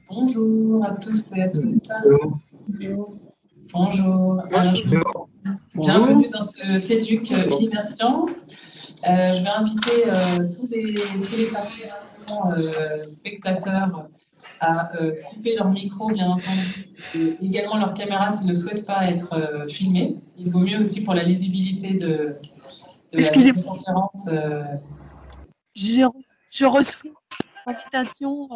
Bonjour à tous et à toutes. Bonjour. Bonjour. Bonjour. Bienvenue dans ce TEDUC Univers Science. Je vais inviter tous les participants spectateurs à couper leur micro, bien entendu, et également leur caméra s'ils ne souhaitent pas être filmés. Il vaut mieux aussi pour la lisibilité de la conférence. Je reçois l'invitation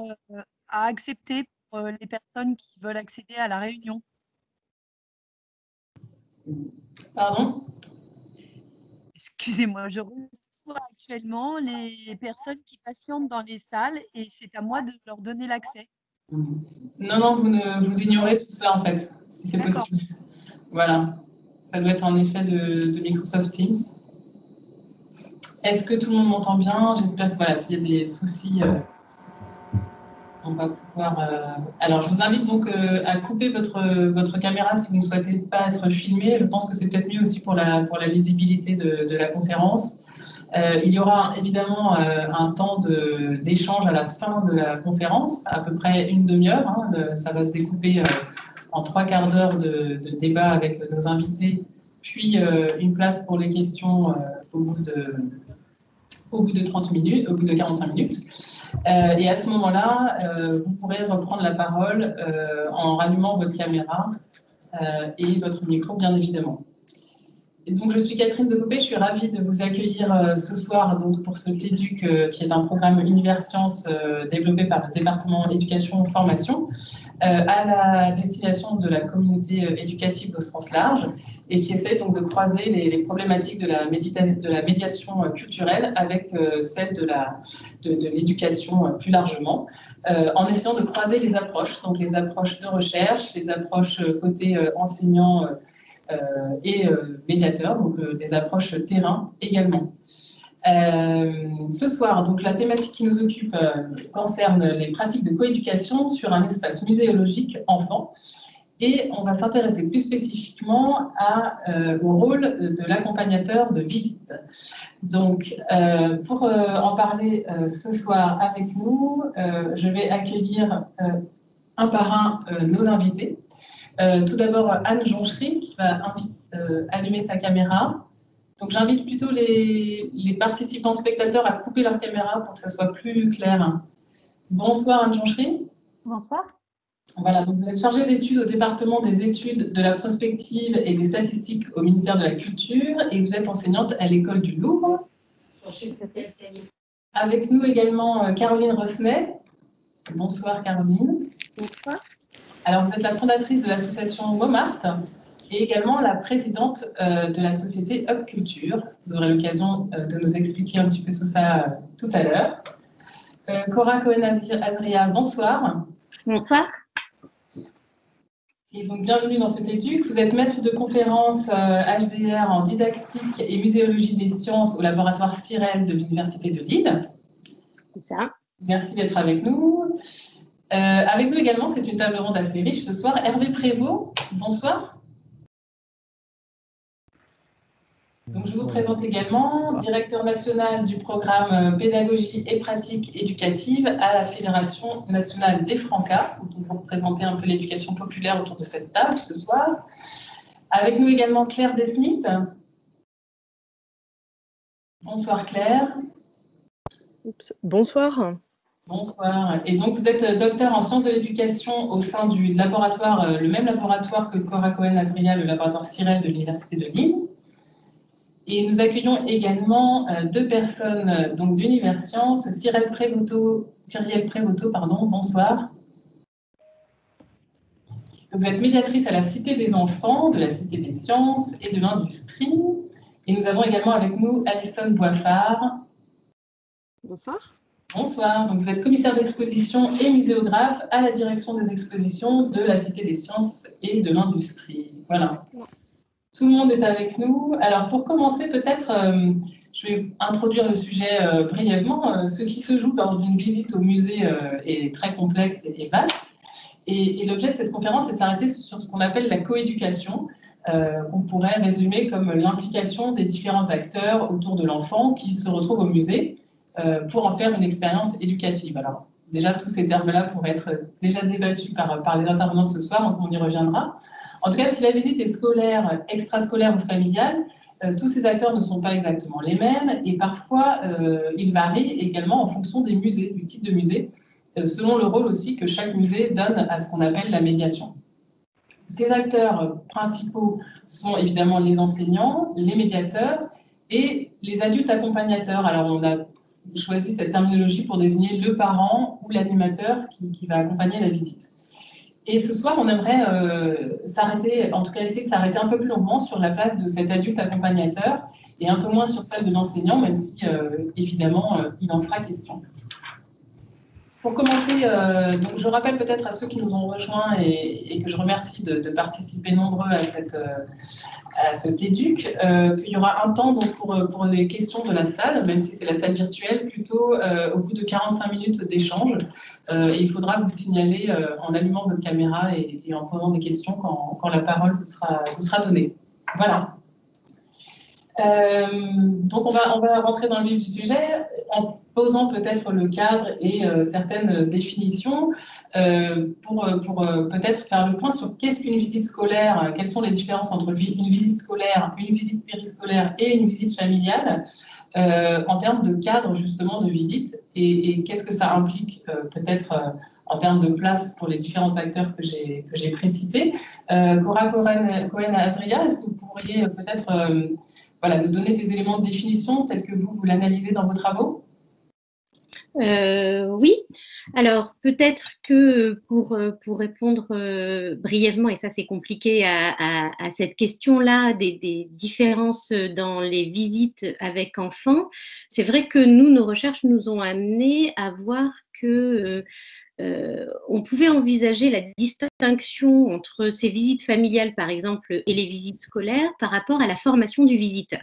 à accepter pour les personnes qui veulent accéder à la réunion. Pardon ? Excusez-moi, je reçois actuellement les personnes qui patientent dans les salles et c'est à moi de leur donner l'accès. Non, vous ignorez tout cela en fait, si c'est possible. Voilà, ça doit être un effet de Microsoft Teams. Est-ce que tout le monde m'entend bien? J'espère que voilà, s'il y a des soucis, on va pouvoir... Alors, je vous invite donc à couper votre caméra si vous ne souhaitez pas être filmé. Je pense que c'est peut-être mieux aussi pour la lisibilité de la conférence. Il y aura évidemment un temps d'échange à la fin de la conférence, à peu près une demi-heure. Hein, ça va se découper en 3/4 d'heure de débat avec nos invités, puis une place pour les questions au bout de 30 minutes, au bout de 45 minutes. Et à ce moment-là, vous pourrez reprendre la parole en rallumant votre caméra et votre micro, bien évidemment. Et donc, je suis Catherine Decopé, je suis ravie de vous accueillir ce soir donc, pour ce TEDUC qui est un programme Univers Science développé par le département Éducation et Formation à la destination de la communauté éducative au sens large et qui essaie donc de croiser les problématiques de la médiation culturelle avec celle de l'éducation plus largement, en essayant de croiser les approches, donc les approches de recherche, les approches côté enseignant et médiateur, donc des approches terrain également. Ce soir, donc, la thématique qui nous occupe concerne les pratiques de coéducation sur un espace muséologique enfant. Et on va s'intéresser plus spécifiquement au rôle de l'accompagnateur de visite. Donc, pour en parler ce soir avec nous, je vais accueillir un par un nos invités. Tout d'abord, Anne Jonchery qui va allumer sa caméra. Donc, j'invite plutôt les participants spectateurs à couper leur caméra pour que ça soit plus clair. Bonsoir Anne Jonchery. Bonsoir. Voilà, donc vous êtes chargée d'études au département des études de la prospective et des statistiques au ministère de la Culture et vous êtes enseignante à l'école du Louvre. Avec nous également Caroline Rosnet. Bonsoir Caroline. Bonsoir. Alors, vous êtes la fondatrice de l'association Montmartre et également la présidente de la société Up Culture. Vous aurez l'occasion de nous expliquer un petit peu tout ça tout à l'heure. Cora Cohen-Azria, bonsoir. Bonsoir. Et donc, bienvenue dans cet éduc. Vous êtes maître de conférence HDR en didactique et muséologie des sciences au laboratoire CIREL de l'Université de Lille. C'est ça. Merci d'être avec nous. Avec nous également, c'est une table ronde assez riche ce soir. Hervé Prévost, bonsoir. Donc, je vous présente également, directeur national du programme Pédagogie et pratique éducative à la Fédération nationale des Francas, pour présenter un peu l'éducation populaire autour de cette table ce soir. Avec nous également Claire Desmith. Bonsoir Claire. Bonsoir. Bonsoir. Et donc, vous êtes docteur en sciences de l'éducation au sein du laboratoire, le même laboratoire que Cora Cohen-Azria, le laboratoire CIREL de l'Université de Lille. Et nous accueillons également deux personnes d'Univers Science, Cyrielle Prévoto, bonsoir. Vous êtes médiatrice à la Cité des enfants, de la Cité des sciences et de l'industrie. Et nous avons également avec nous Alison Boiffard. Bonsoir. Bonsoir, donc vous êtes commissaire d'exposition et muséographe à la direction des expositions de la Cité des sciences et de l'industrie. Voilà, tout le monde est avec nous. Alors pour commencer, peut-être, je vais introduire le sujet brièvement. Ce qui se joue lors d'une visite au musée est très complexe et vaste. Et l'objet de cette conférence est de s'arrêter sur ce qu'on appelle la coéducation, qu'on pourrait résumer comme l'implication des différents acteurs autour de l'enfant qui se retrouvent au musée. pour en faire une expérience éducative. Alors, déjà, tous ces termes-là pourraient être déjà débattus par les intervenants de ce soir, donc on y reviendra. En tout cas, si la visite est scolaire, extrascolaire ou familiale, tous ces acteurs ne sont pas exactement les mêmes et parfois, ils varient également en fonction des musées, du type de musée, selon le rôle aussi que chaque musée donne à ce qu'on appelle la médiation. Ces acteurs principaux sont évidemment les enseignants, les médiateurs et les adultes accompagnateurs. Alors, on a choisi cette terminologie pour désigner le parent ou l'animateur qui va accompagner la visite. Et ce soir, on aimerait s'arrêter, en tout cas essayer de s'arrêter un peu plus longuement sur la place de cet adulte accompagnateur et un peu moins sur celle de l'enseignant, même si, évidemment, il en sera question. Pour commencer, donc je rappelle peut-être à ceux qui nous ont rejoints et que je remercie de participer nombreux à ce TEDUC, qu'il y aura un temps donc, pour les questions de la salle, même si c'est la salle virtuelle, plutôt au bout de 45 minutes d'échange. Et il faudra vous signaler en allumant votre caméra et en posant des questions quand la parole vous sera donnée. Voilà. Donc on va rentrer dans le vif du sujet en posant peut-être le cadre et certaines définitions pour peut-être faire le point sur qu'est-ce qu'une visite scolaire, quelles sont les différences entre une visite scolaire, une visite périscolaire et une visite familiale en termes de cadre justement de visite et qu'est-ce que ça implique peut-être en termes de place pour les différents acteurs que j'ai précités. Cora Cohen-Azria, est-ce que vous pourriez peut-être voilà, nous donner des éléments de définition tels que vous l'analysez dans vos travaux? Oui, alors peut-être que pour répondre brièvement, et ça c'est compliqué à cette question-là, des différences dans les visites avec enfants, c'est vrai que nos recherches nous ont amené à voir que on pouvait envisager la distinction entre ces visites familiales, par exemple, et les visites scolaires par rapport à la formation du visiteur.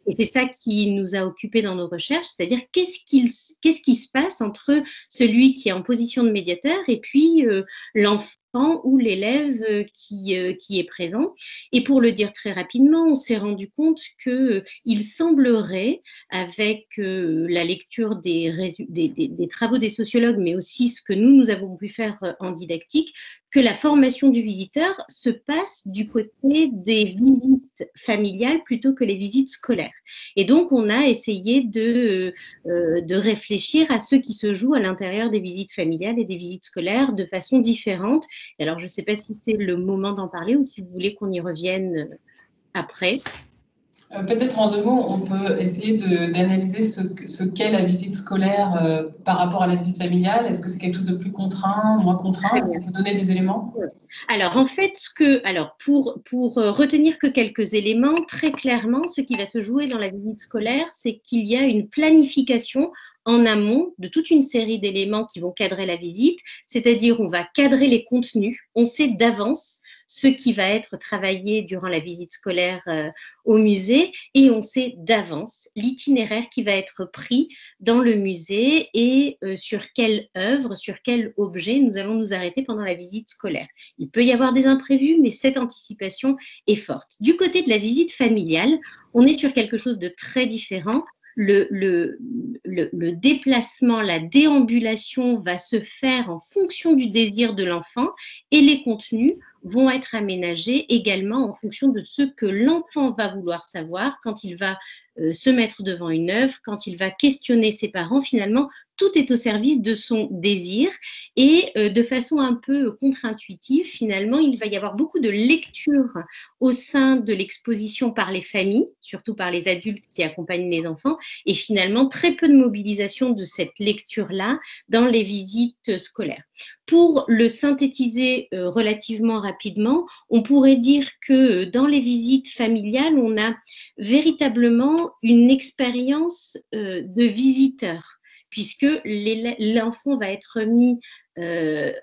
Et c'est ça qui nous a occupés dans nos recherches, c'est-à-dire qu'est-ce qui se passe entre celui qui est en position de médiateur et puis l'enfant ou l'élève qui est présent. Et pour le dire très rapidement, on s'est rendu compte qu'il semblerait, avec la lecture des travaux des sociologues, mais aussi ce que nous avons pu faire en didactique, que la formation du visiteur se passe du côté des visites familiales plutôt que les visites scolaires. Et donc, on a essayé de réfléchir à ce qui se joue à l'intérieur des visites familiales et des visites scolaires de façon différente. Alors, je ne sais pas si c'est le moment d'en parler ou si vous voulez qu'on y revienne après. Peut-être en deux mots, on peut essayer d'analyser ce qu'est la visite scolaire par rapport à la visite familiale. Est-ce que c'est quelque chose de plus contraint, moins contraint? Est-ce qu'on peut donner des éléments? Alors, en fait, pour retenir que quelques éléments, très clairement, ce qui va se jouer dans la visite scolaire, c'est qu'il y a une planification en amont de toute une série d'éléments qui vont cadrer la visite, c'est-à-dire on va cadrer les contenus, on sait d'avance ce qui va être travaillé durant la visite scolaire au musée et on sait d'avance l'itinéraire qui va être pris dans le musée et sur quelle œuvre, sur quel objet nous allons nous arrêter pendant la visite scolaire. Il peut y avoir des imprévus, mais cette anticipation est forte. Du côté de la visite familiale, on est sur quelque chose de très différent. Le déplacement, la déambulation va se faire en fonction du désir de l'enfant et les contenus vont être aménagés également en fonction de ce que l'enfant va vouloir savoir quand il va se mettre devant une œuvre, quand il va questionner ses parents. Finalement, tout est au service de son désir et de façon un peu contre-intuitive, finalement, il va y avoir beaucoup de lecture au sein de l'exposition par les familles, surtout par les adultes qui accompagnent les enfants, et finalement très peu de mobilisation de cette lecture-là dans les visites scolaires. Pour le synthétiser relativement rapidement, on pourrait dire que dans les visites familiales, on a véritablement une expérience de visiteur, puisque l'enfant va être mis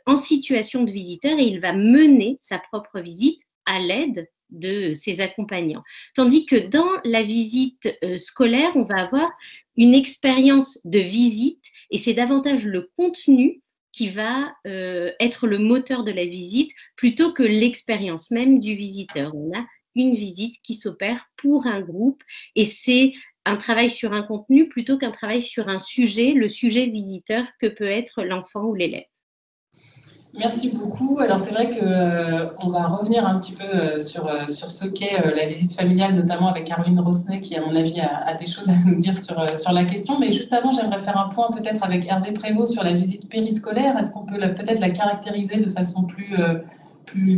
en situation de visiteur et il va mener sa propre visite à l'aide de ses accompagnants. Tandis que dans la visite scolaire, on va avoir une expérience de visite et c'est davantage le contenu qui va être le moteur de la visite plutôt que l'expérience même du visiteur. On a une visite qui s'opère pour un groupe et c'est un travail sur un contenu plutôt qu'un travail sur un sujet, le sujet visiteur que peut être l'enfant ou l'élève. Merci beaucoup. Alors c'est vrai qu'on va revenir un petit peu sur ce qu'est la visite familiale, notamment avec Caroline Rosnet, qui à mon avis a des choses à nous dire sur la question. Mais juste avant, j'aimerais faire un point peut-être avec Hervé Prévost sur la visite périscolaire. Est-ce qu'on peut peut-être la caractériser de façon plus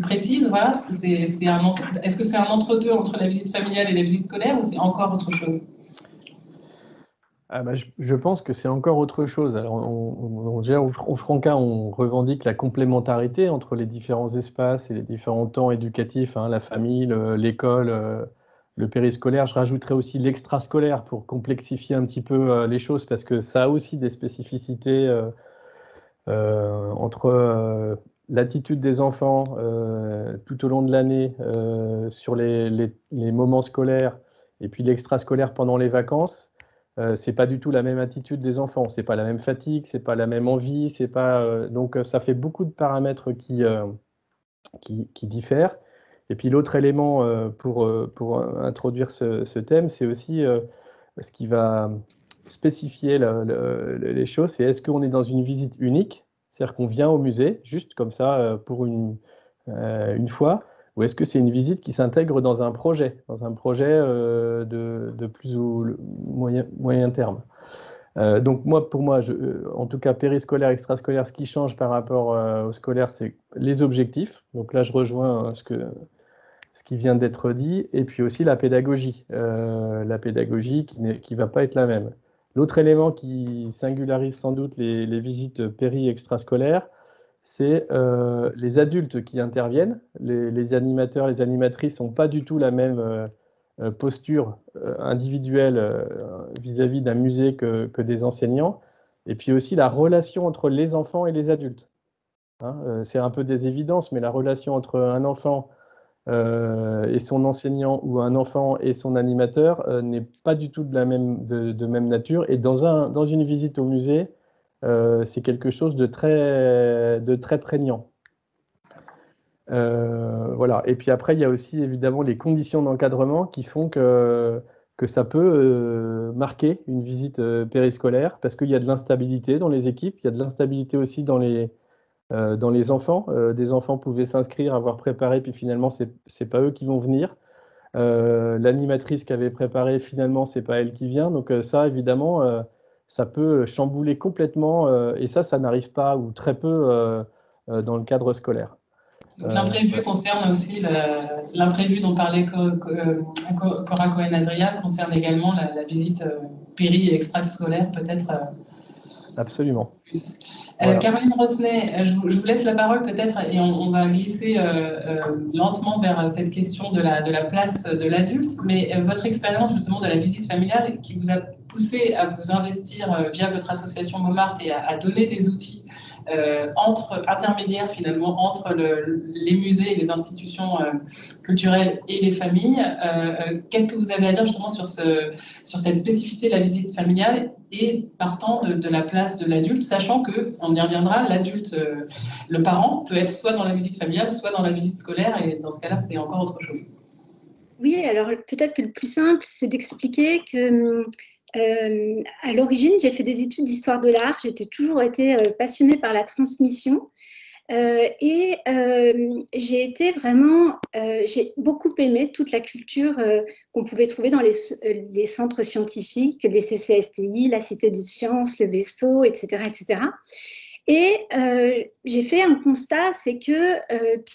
précise, voilà, parce que est-ce que c'est un entre-deux entre la visite familiale et la visite scolaire, ou c'est encore autre chose? Ah bah, je pense que c'est encore autre chose. Alors, déjà, au Franca, on revendique la complémentarité entre les différents espaces et les différents temps éducatifs, hein, la famille, l'école, le périscolaire. Je rajouterais aussi l'extrascolaire pour complexifier un petit peu les choses, parce que ça a aussi des spécificités entre l'attitude des enfants tout au long de l'année sur les moments scolaires, et puis l'extrascolaire pendant les vacances. C'est pas du tout la même attitude des enfants, c'est pas la même fatigue, c'est pas la même envie, c'est pas donc ça fait beaucoup de paramètres qui diffèrent. Et puis l'autre élément pour introduire ce thème, c'est aussi ce qui va spécifier les choses, c'est est-ce qu'on est dans une visite unique, c'est-à-dire qu'on vient au musée juste comme ça pour une fois, ou est-ce que c'est une visite qui s'intègre dans un projet de plus ou moyen terme. Donc pour moi, en tout cas périscolaire, extrascolaire, ce qui change par rapport au scolaire, c'est les objectifs. Donc là, je rejoins ce qui vient d'être dit, et puis aussi la pédagogie qui va pas être la même. L'autre élément qui singularise sans doute les visites péri-extrascolaires, c'est les adultes qui interviennent. Les animateurs, les animatrices n'ont pas du tout la même posture individuelle vis-à-vis d'un musée que des enseignants. Et puis aussi la relation entre les enfants et les adultes. Hein, c'est un peu des évidences, mais la relation entre un enfant et son enseignant, ou un enfant et son animateur, n'est pas du tout de même nature. Et dans une visite au musée, c'est quelque chose de très prégnant. Voilà. Et puis après, il y a aussi évidemment les conditions d'encadrement qui font que ça peut marquer une visite périscolaire, parce qu'il y a de l'instabilité dans les équipes, il y a de l'instabilité aussi dans les enfants. Des enfants pouvaient s'inscrire, avoir préparé, puis finalement, c'est pas eux qui vont venir. L'animatrice qui avait préparé, finalement, c'est pas elle qui vient. Donc ça, évidemment, ça peut chambouler complètement, et ça n'arrive pas ou très peu dans le cadre scolaire. Donc l'imprévu concerne aussi l'imprévu dont parlait Cora Cohen-Azria, concerne également la visite péri et extrascolaire, peut-être. Absolument. Plus. Voilà. Caroline Rosnet, je vous laisse la parole peut-être, et on va glisser lentement vers cette question de la place de l'adulte. Mais votre expérience justement de la visite familiale qui vous a poussé à vous investir via votre association Montmartre et à donner des outils intermédiaires finalement entre les musées et les institutions culturelles et les familles. Qu'est-ce que vous avez à dire justement sur cette spécificité de la visite familiale, et partant de la place de l'adulte, sachant que, on y reviendra, l'adulte, le parent peut être soit dans la visite familiale, soit dans la visite scolaire, et dans ce cas-là, c'est encore autre chose. Oui, alors peut-être que le plus simple, c'est d'expliquer que à l'origine, j'ai fait des études d'histoire de l'art. J'ai toujours été passionnée par la transmission. Et j'ai beaucoup aimé toute la culture qu'on pouvait trouver dans les centres scientifiques, les CCSTI, la Cité des Sciences, le Vaisseau, etc., etc. Et j'ai fait un constat, c'est que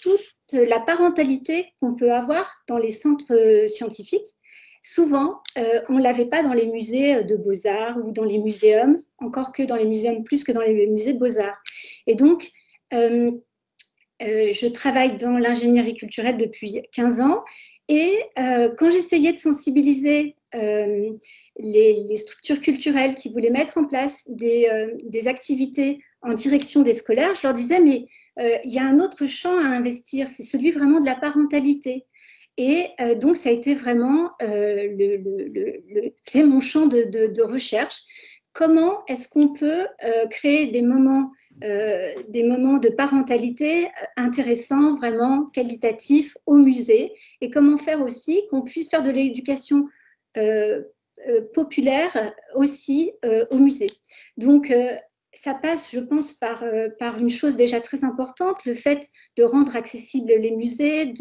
toute la parentalité qu'on peut avoir dans les centres scientifiques, souvent, on ne l'avait pas dans les musées de beaux-arts ou dans les muséums, encore que dans les muséums plus que dans les musées de beaux-arts. Et donc, je travaille dans l'ingénierie culturelle depuis 15 ans, et quand j'essayais de sensibiliser les structures culturelles qui voulaient mettre en place des activités en direction des scolaires, je leur disais, mais il y a un autre champ à investir, c'est celui vraiment de la parentalité. Et donc, ça a été vraiment c'est mon champ de recherche. Comment est-ce qu'on peut créer des moments de parentalité intéressants, vraiment qualitatifs au musée, et comment faire aussi qu'on puisse faire de l'éducation populaire aussi au musée. Donc, ça passe, je pense, par une chose déjà très importante, le fait de rendre accessibles les musées.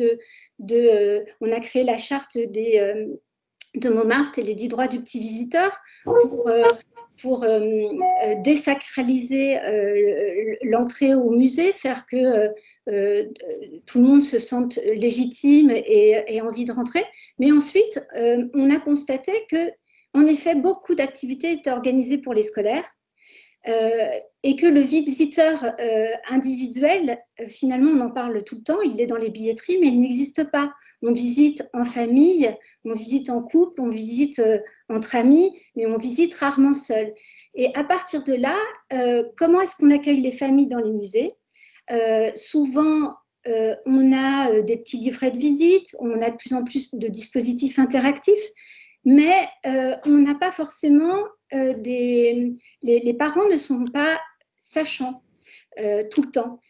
On a créé la charte de Montmartre et les 10 droits du petit visiteur pour désacraliser l'entrée au musée, faire que tout le monde se sente légitime et ait envie de rentrer. Mais ensuite, on a constaté que, en effet, beaucoup d'activités étaient organisées pour les scolaires. Et que le visiteur individuel, finalement, on en parle tout le temps, il est dans les billetteries, mais il n'existe pas. On visite en famille, on visite en couple, on visite entre amis, mais on visite rarement seul. Et à partir de là, comment est-ce qu'on accueille les familles dans les musées? Souvent, on a des petits livrets de visite, on a de plus en plus de dispositifs interactifs, mais on n'a pas forcément les parents ne sont pas sachants tout le temps.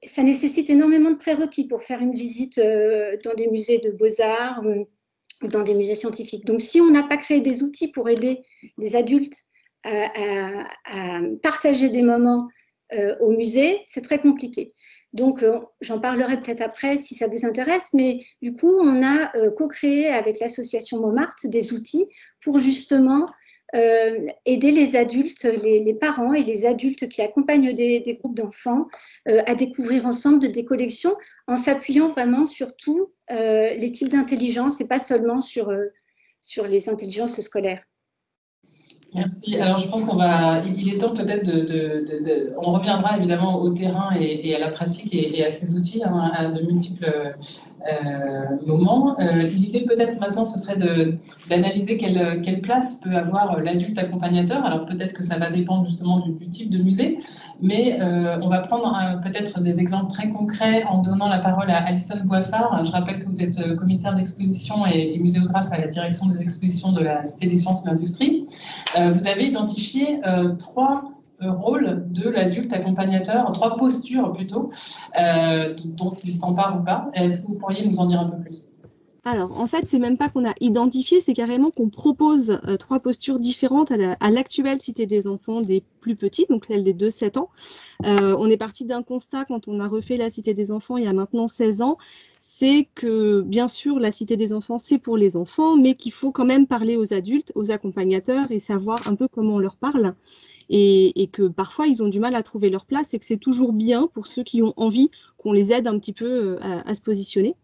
Ça nécessite énormément de prérequis pour faire une visite dans des musées de beaux-arts ou dans des musées scientifiques. Donc, si on n'a pas créé des outils pour aider les adultes à partager des moments au musée, c'est très compliqué. Donc, j'en parlerai peut-être après si ça vous intéresse, mais du coup, on a co-créé avec l'association Montmartre des outils pour justement aider les adultes, les parents et les adultes qui accompagnent des groupes d'enfants à découvrir ensemble des collections en s'appuyant vraiment sur tous les types d'intelligence et pas seulement sur les intelligences scolaires. Merci. Alors, je pense il est temps peut-être on reviendra évidemment au terrain et à la pratique et à ces outils à de multiples moments. L'idée peut-être maintenant, ce serait d'analyser quelle place peut avoir l'adulte accompagnateur. Alors, peut-être que ça va dépendre justement du type de musée, mais on va prendre peut-être des exemples très concrets en donnant la parole à Alison Boiffard. Je rappelle que vous êtes commissaire d'exposition et muséographe à la direction des expositions de la Cité des Sciences et de l'Industrie. Vous avez identifié 3 rôles de l'adulte accompagnateur, 3 postures plutôt, dont il s'empare ou pas. Est-ce que vous pourriez nous en dire un peu plus ? Alors, en fait, c'est même pas qu'on a identifié, c'est carrément qu'on propose 3 postures différentes à l'actuelle Cité des enfants des plus petits, donc celle des 2-7 ans. On est parti d'un constat quand on a refait la Cité des enfants il y a maintenant 16 ans, c'est que, bien sûr, la Cité des enfants, c'est pour les enfants, mais qu'il faut quand même parler aux adultes, aux accompagnateurs et savoir un peu comment on leur parle. Et que parfois, ils ont du mal à trouver leur place et que c'est toujours bien pour ceux qui ont envie qu'on les aide un petit peu à se positionner.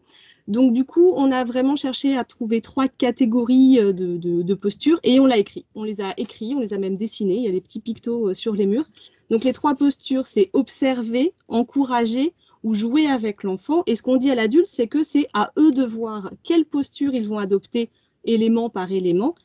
Donc, du coup, on a vraiment cherché à trouver 3 catégories de postures et on l'a écrit. On les a écrits, on les a même dessinés. Il y a des petits pictos sur les murs. Donc, les 3 postures, c'est observer, encourager ou jouer avec l'enfant. Et ce qu'on dit à l'adulte, c'est que c'est à eux de voir quelle posture ils vont adopter élément par élément.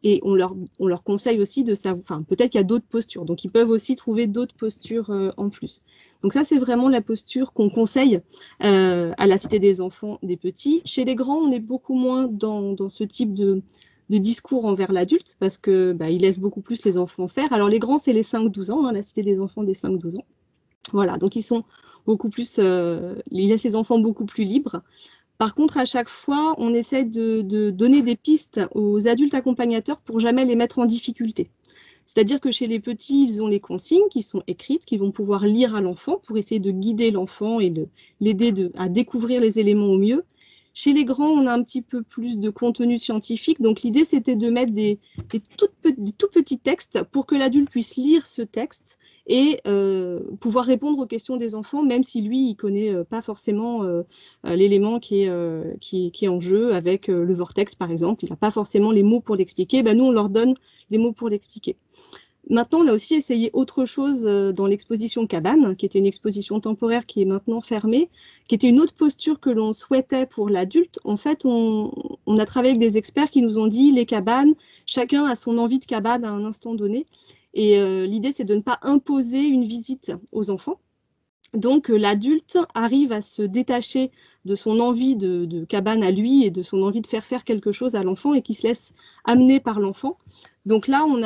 Et on leur conseille aussi de savoir, enfin, peut-être qu'il y a d'autres postures, donc ils peuvent aussi trouver d'autres postures en plus. Donc ça, c'est vraiment la posture qu'on conseille à la Cité des enfants des petits. Chez les grands, on est beaucoup moins dans ce type de discours envers l'adulte, parce que ils laissent beaucoup plus les enfants faire. Alors les grands, c'est les 5-12 ans, la Cité des enfants des 5-12 ans. Voilà, donc ils sont beaucoup plus, ils laissent les enfants beaucoup plus libres. Par contre, à chaque fois, on essaie de donner des pistes aux adultes accompagnateurs pour jamais les mettre en difficulté. C'est-à-dire que chez les petits, ils ont les consignes qui sont écrites, qu'ils vont pouvoir lire à l'enfant pour essayer de guider l'enfant et de l'aider à découvrir les éléments au mieux. Chez les grands, on a un petit peu plus de contenu scientifique. Donc, l'idée, c'était de mettre des tout petits textes pour que l'adulte puisse lire ce texte et pouvoir répondre aux questions des enfants, même si lui, il connaît pas forcément l'élément qui est en jeu avec le vortex, par exemple. Il n'a pas forcément les mots pour l'expliquer. Nous, on leur donne des mots pour l'expliquer. Maintenant, on a aussi essayé autre chose dans l'exposition Cabane, qui était une exposition temporaire qui est maintenant fermée, qui était une autre posture que l'on souhaitait pour l'adulte. En fait, on a travaillé avec des experts qui nous ont dit les cabanes, chacun a son envie de cabane à un instant donné. Et l'idée, c'est de ne pas imposer une visite aux enfants. Donc, l'adulte arrive à se détacher de son envie de cabane à lui et de son envie de faire quelque chose à l'enfant et qui se laisse amener par l'enfant. Donc là, on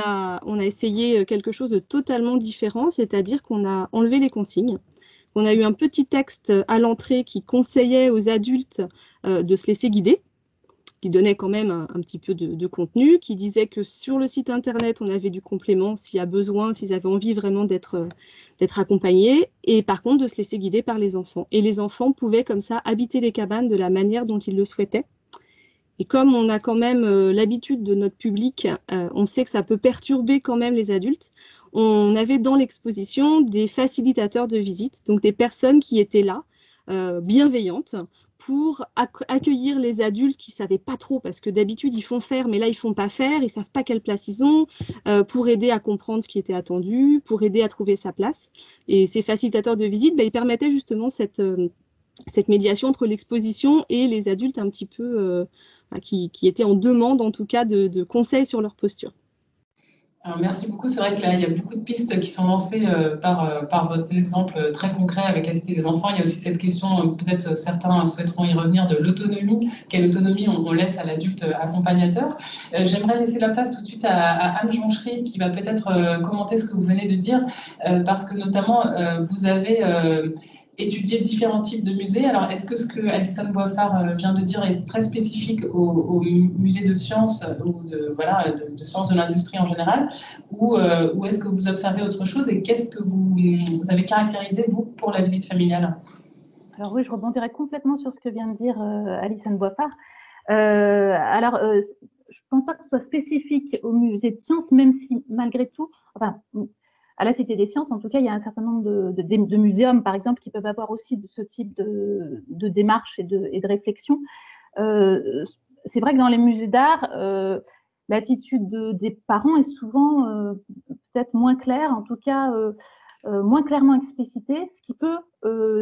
a essayé quelque chose de totalement différent, c'est-à-dire qu'on a enlevé les consignes. On a eu un petit texte à l'entrée qui conseillait aux adultes de se laisser guider. qui donnait quand même un petit peu de contenu, qui disait que sur le site internet, on avait du complément s'il y a besoin, s'ils avaient envie vraiment d'être accompagnés, et par contre de se laisser guider par les enfants. Et les enfants pouvaient comme ça habiter les cabanes de la manière dont ils le souhaitaient. Et comme on a quand même l'habitude de notre public, on sait que ça peut perturber quand même les adultes, on avait dans l'exposition des facilitateurs de visite, donc des personnes qui étaient là, bienveillantes, pour accueillir les adultes qui ne savaient pas trop, parce que d'habitude ils font faire, mais là ils ne font pas faire, ils ne savent pas quelle place ils ont, pour aider à comprendre ce qui était attendu, pour aider à trouver sa place. Et ces facilitateurs de visite, ils permettaient justement cette médiation entre l'exposition et les adultes un petit peu qui étaient en demande en tout cas de conseils sur leur posture. Alors, merci beaucoup. C'est vrai que là, il y a beaucoup de pistes qui sont lancées par votre exemple très concret avec la Cité des enfants. Il y a aussi cette question, peut-être certains souhaiteront y revenir, de l'autonomie. Quelle autonomie on laisse à l'adulte accompagnateur? J'aimerais laisser la place tout de suite à Anne Jonchery qui va peut-être commenter ce que vous venez de dire, parce que notamment, vous avez étudier différents types de musées. Alors, est-ce que ce que Alison Boiffard vient de dire est très spécifique au musée de sciences ou de sciences de l'industrie en général, ou est-ce que vous observez autre chose et qu'est-ce que vous avez caractérisé, vous, pour la visite familiale? Alors oui, je rebondirai complètement sur ce que vient de dire Alison Boiffard. Je ne pense pas que ce soit spécifique au musée de sciences, même si, malgré tout, à la Cité des Sciences, en tout cas, il y a un certain nombre de muséums, par exemple, qui peuvent avoir aussi ce type de démarche et de réflexion. C'est vrai que dans les musées d'art, l'attitude des parents est souvent peut-être moins claire, en tout cas moins clairement explicitée, ce qui peut,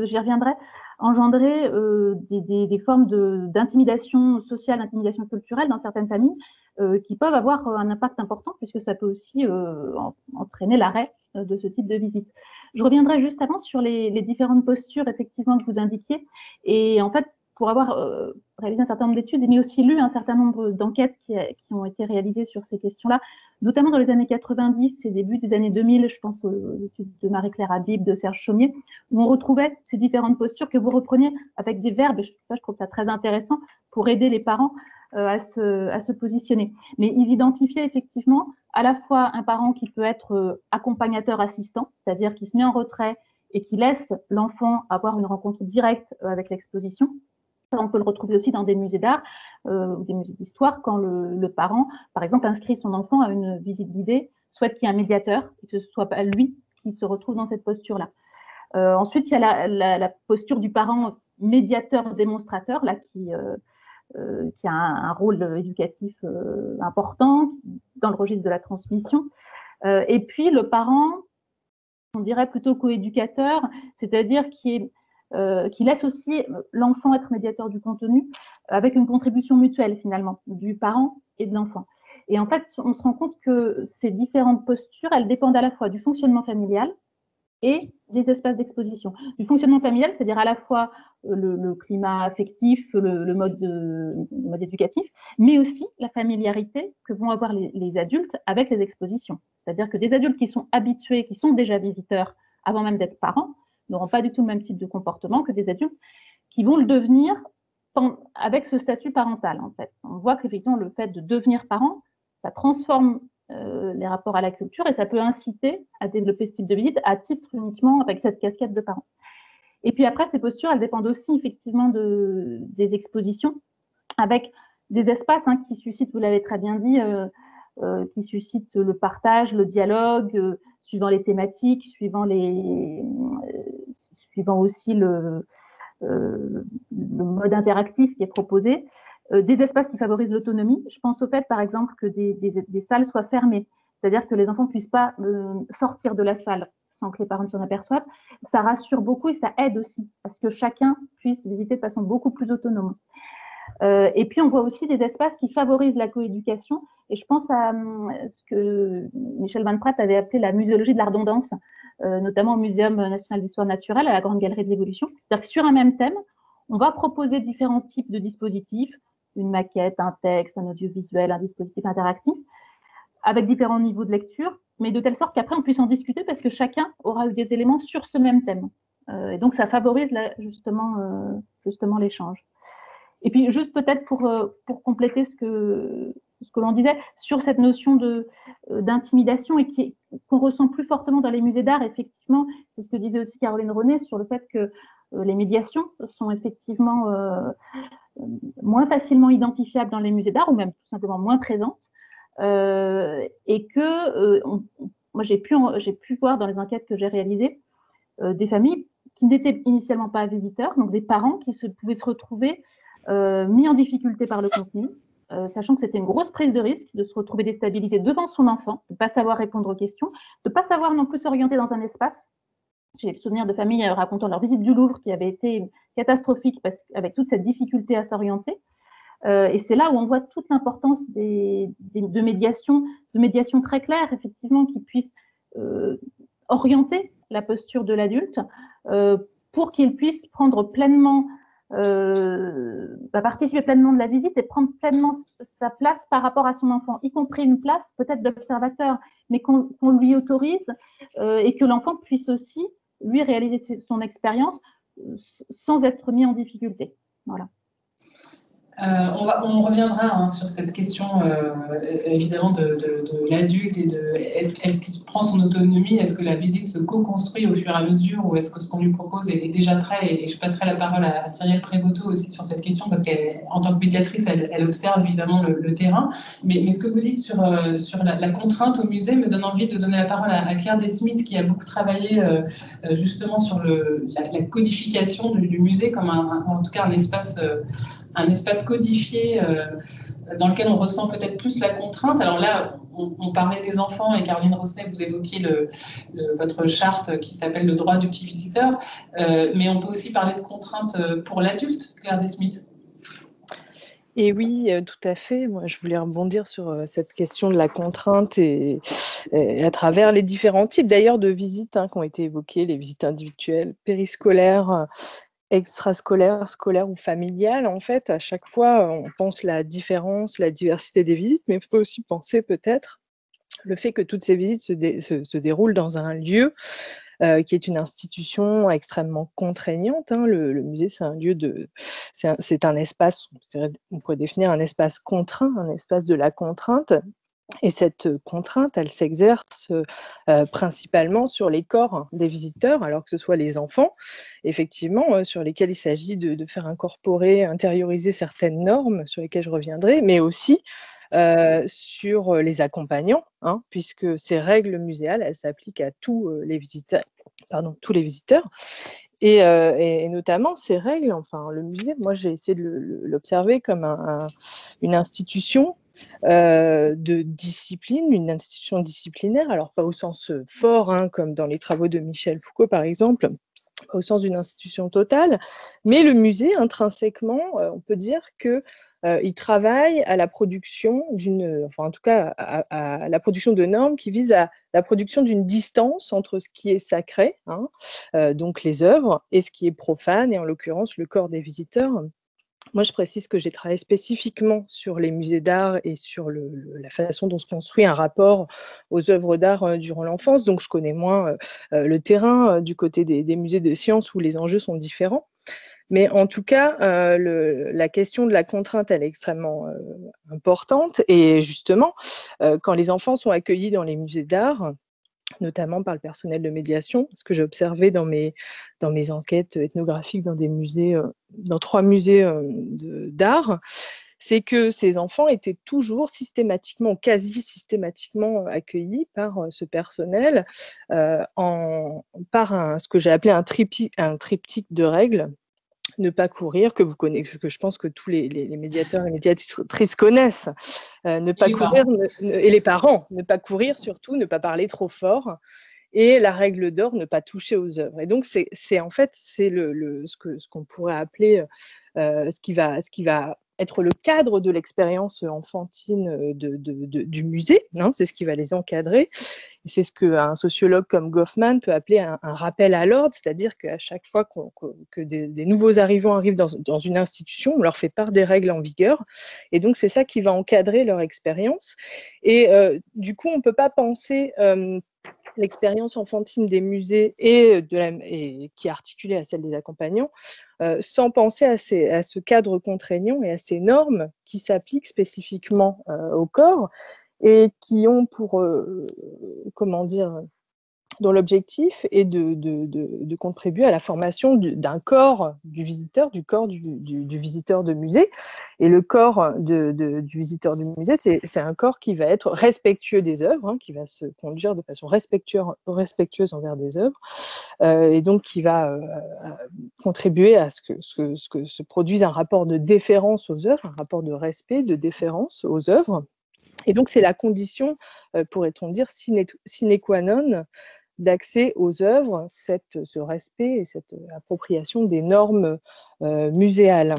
j'y reviendrai, engendrer des formes d'intimidation sociale, d'intimidation culturelle dans certaines familles, qui peuvent avoir un impact important, puisque ça peut aussi entraîner l'arrêt de ce type de visite. Je reviendrai juste avant sur les différentes postures, effectivement, que vous indiquiez. Et en fait, pour avoir réalisé un certain nombre d'études, mais aussi lu un certain nombre d'enquêtes qui ont été réalisées sur ces questions-là, notamment dans les années 90 et début des années 2000, je pense aux études de Marie-Claire Habib, de Serge Chaumier, où on retrouvait ces différentes postures que vous repreniez avec des verbes, et je trouve ça très intéressant, pour aider les parents à se positionner. Mais ils identifiaient effectivement à la fois un parent qui peut être accompagnateur assistant, c'est-à-dire qui se met en retrait et qui laisse l'enfant avoir une rencontre directe avec l'exposition. On peut le retrouver aussi dans des musées d'art ou des musées d'histoire quand le parent, par exemple, inscrit son enfant à une visite guidée, souhaite qu'il y ait un médiateur et que ce soit pas lui qui se retrouve dans cette posture-là. Ensuite, il y a la posture du parent médiateur-démonstrateur, là, qui a un rôle éducatif important dans le registre de la transmission. Et puis, le parent, on dirait plutôt coéducateur, c'est-à-dire qui laisse aussi l'enfant être médiateur du contenu avec une contribution mutuelle, finalement, du parent et de l'enfant. Et en fait, on se rend compte que ces différentes postures, elles dépendent à la fois du fonctionnement familial et des espaces d'exposition. Du fonctionnement familial, c'est-à-dire à la fois le climat affectif, le mode éducatif, mais aussi la familiarité que vont avoir les adultes avec les expositions. C'est-à-dire que des adultes qui sont habitués, qui sont déjà visiteurs avant même d'être parents, n'auront pas du tout le même type de comportement que des adultes qui vont le devenir avec ce statut parental, en fait. On voit qu'effectivement, le fait de devenir parent, ça transforme les rapports à la culture et ça peut inciter à développer ce type de visite à titre uniquement avec cette casquette de parent. Et puis après, ces postures, elles dépendent aussi effectivement des expositions avec des espaces qui suscitent, vous l'avez très bien dit, qui suscitent le partage, le dialogue, suivant les thématiques, suivant aussi le mode interactif qui est proposé. Des espaces qui favorisent l'autonomie. Je pense au fait, par exemple, que des salles soient fermées, c'est-à-dire que les enfants ne puissent pas sortir de la salle sans que les parents s'en aperçoivent. Ça rassure beaucoup et ça aide aussi à ce que chacun puisse visiter de façon beaucoup plus autonome. Et puis, on voit aussi des espaces qui favorisent la coéducation. Et je pense à ce que Michel Van Pratt avait appelé la muséologie de la redondance, notamment au Muséum national d'histoire naturelle, à la Grande Galerie de l'Évolution. C'est-à-dire que sur un même thème, on va proposer différents types de dispositifs, une maquette, un texte, un audiovisuel, un dispositif interactif, avec différents niveaux de lecture, mais de telle sorte qu'après on puisse en discuter parce que chacun aura eu des éléments sur ce même thème. Et donc ça favorise justement l'échange. Et puis, juste peut-être pour compléter ce que l'on disait, sur cette notion d'intimidation et qu'on ressent plus fortement dans les musées d'art, effectivement, c'est ce que disait aussi Caroline René sur le fait que les médiations sont effectivement moins facilement identifiables dans les musées d'art, ou même tout simplement moins présentes, et que moi j'ai pu voir dans les enquêtes que j'ai réalisées des familles qui n'étaient initialement pas visiteurs, donc des parents qui pouvaient se retrouver mis en difficulté par le contenu, sachant que c'était une grosse prise de risque de se retrouver déstabilisé devant son enfant, de ne pas savoir répondre aux questions, de ne pas savoir non plus s'orienter dans un espace. J'ai le souvenir de familles racontant leur visite du Louvre qui avait été catastrophique avec toute cette difficulté à s'orienter. Et c'est là où on voit toute l'importance de médiation très claire, effectivement, qui puisse orienter la posture de l'adulte pour qu'il puisse prendre pleinement, participer pleinement de la visite et prendre pleinement sa place par rapport à son enfant, y compris une place peut-être d'observateur, mais qu'on lui autorise et que l'enfant puisse aussi, lui, réaliser son expérience sans être mis en difficulté. Voilà. On reviendra sur cette question évidemment de l'adulte et de est-ce qu'il prend son autonomie, est-ce que la visite se co-construit au fur et à mesure ou est-ce que ce qu'on lui propose est déjà prêt, et je passerai la parole à Cyrielle Prévoto aussi sur cette question parce qu'en tant que médiatrice elle observe évidemment le terrain, mais ce que vous dites sur la contrainte au musée me donne envie de donner la parole à Claire Desmith qui a beaucoup travaillé justement sur la codification du musée comme en tout cas un espace codifié dans lequel on ressent peut-être plus la contrainte. Alors là, on parlait des enfants et Caroline Rosnet, vous évoquiez votre charte qui s'appelle le droit du petit visiteur, mais on peut aussi parler de contrainte pour l'adulte, Claire Desmith. Et oui, tout à fait. Moi, je voulais rebondir sur cette question de la contrainte et à travers les différents types d'ailleurs de visites qui ont été évoquées, les visites individuelles, périscolaires, extrascolaire, scolaire ou familiale, en fait, à chaque fois, on pense la différence, la diversité des visites, mais il faut aussi penser peut-être le fait que toutes ces visites se déroulent dans un lieu qui est une institution extrêmement contraignante. Le musée, c'est un lieu c'est un espace, on pourrait définir un espace contraint, un espace de la contrainte. Et cette contrainte, elle s'exerce principalement sur les corps des visiteurs, alors que ce soit les enfants, effectivement, sur lesquels il s'agit de faire incorporer, intérioriser certaines normes, sur lesquelles je reviendrai, mais aussi sur les accompagnants, puisque ces règles muséales, elles s'appliquent à tous les visiteurs. Et notamment ces règles, enfin le musée, moi j'ai essayé de l'observer comme une institution de discipline, une institution disciplinaire, alors pas au sens fort, comme dans les travaux de Michel Foucault par exemple, au sens d'une institution totale, mais le musée, intrinsèquement, on peut dire qu'il travaille à la production en tout cas à la production de normes qui visent à la production d'une distance entre ce qui est sacré, donc les œuvres, et ce qui est profane, et en l'occurrence le corps des visiteurs. Moi, je précise que j'ai travaillé spécifiquement sur les musées d'art et sur la façon dont se construit un rapport aux œuvres d'art durant l'enfance. Donc, je connais moins le terrain du côté des musées de sciences où les enjeux sont différents. Mais en tout cas, la question de la contrainte, elle est extrêmement importante. Et justement, quand les enfants sont accueillis dans les musées d'art, notamment par le personnel de médiation, ce que j'ai observé dans mes enquêtes ethnographiques dans des musées, dans 3 musées d'art, c'est que ces enfants étaient toujours systématiquement, quasi systématiquement accueillis par ce personnel par ce que j'ai appelé un triptyque de règles. Ne pas courir, que je pense que tous les médiateurs et médiatrices connaissent. Ne pas courir, et les parents, ne pas courir surtout, ne pas parler trop fort. Et la règle d'or, ne pas toucher aux œuvres. Et donc, c'est ce qu'on pourrait appeler ce qui va être le cadre de l'expérience enfantine du musée. C'est ce qui va les encadrer. Et c'est ce qu'un sociologue comme Goffman peut appeler un rappel à l'ordre, c'est-à-dire qu'à chaque fois que des nouveaux arrivants arrivent dans une institution, on leur fait part des règles en vigueur. Et donc, c'est ça qui va encadrer leur expérience. Et du coup, on ne peut pas penser l'expérience enfantine des musées et qui est articulée à celle des accompagnants, sans penser à ce cadre contraignant et à ces normes qui s'appliquent spécifiquement au corps et qui ont pour, comment dire, dont l'objectif est de contribuer à la formation d'un corps du visiteur, du visiteur de musée. Et le corps du visiteur du musée, c'est un corps qui va être respectueux des œuvres, hein, qui va se conduire de façon respectueuse envers des œuvres, et donc qui va contribuer à ce que se produise un rapport de déférence aux œuvres, un rapport de respect, de déférence aux œuvres. Et donc, c'est la condition, pourrait-on dire, sine qua non d'accès aux œuvres, ce respect et cette appropriation des normes muséales.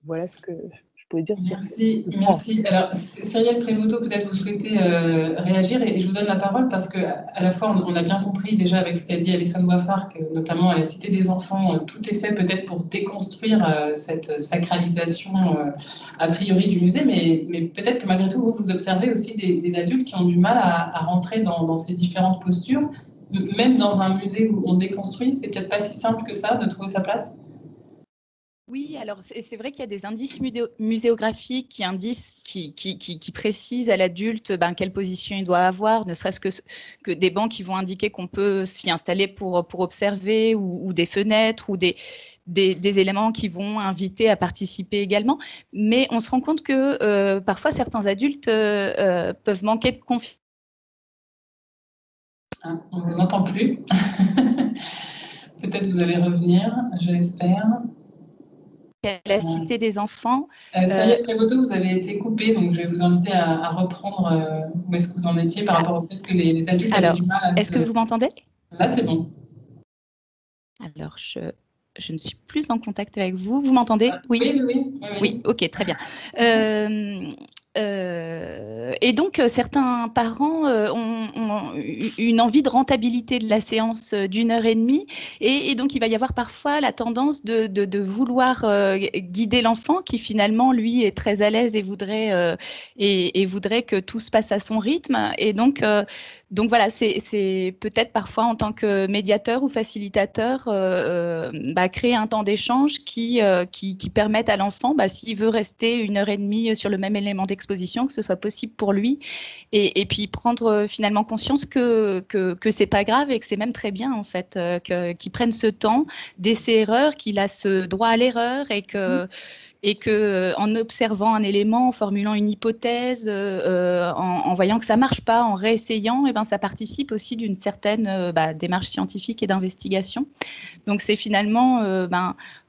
Voilà ce que je pouvais dire. Merci, merci. Alors, Cyrielle Prévoto, peut-être vous souhaitez réagir et je vous donne la parole parce qu'à la fois, on a bien compris déjà avec ce qu'a dit Alison Boifard, que notamment à la Cité des Enfants, tout est fait peut-être pour déconstruire cette sacralisation a priori du musée, mais peut-être que malgré tout, vous observez aussi des adultes qui ont du mal à rentrer dans ces différentes postures. Même dans un musée où on déconstruit, c'est peut-être pas si simple que ça de trouver sa place. Oui, alors c'est vrai qu'il y a des indices muséographiques qui précisent à l'adulte quelle position il doit avoir, ne serait-ce que des bancs qui vont indiquer qu'on peut s'y installer pour observer ou des fenêtres ou des éléments qui vont inviter à participer également. Mais on se rend compte que parfois certains adultes peuvent manquer de confiance. On ne vous entend plus. Peut-être vous allez revenir, je l'espère. À la Cité des Enfants. Cyrielle Prévoto, vous avez été coupée, donc je vais vous inviter à reprendre où est-ce que vous en étiez par rapport au fait que les adultes avaient du mal à Est-ce que vous m'entendez? Là, c'est bon. Alors, je ne suis plus en contact avec vous. Vous m'entendez? Oui. Oui, ok, très bien. Et donc, certains parents ont une envie de rentabilité de la séance d'1h30 et donc il va y avoir parfois la tendance de vouloir guider l'enfant qui finalement, lui, est très à l'aise et voudrait que tout se passe à son rythme. Et donc voilà, c'est peut-être parfois en tant que médiateur ou facilitateur créer un temps d'échange qui permette à l'enfant, s'il veut rester 1h30 sur le même élément d'exposition, que ce soit possible pour lui et puis prendre finalement conscience que c'est pas grave et que c'est même très bien en fait, qu'il prenne ce temps d'essai-erreur, qu'il a ce droit à l'erreur et que en observant un élément, en formulant une hypothèse, en voyant que ça marche pas, en réessayant, ça participe aussi d'une certaine démarche scientifique et d'investigation. Donc c'est finalement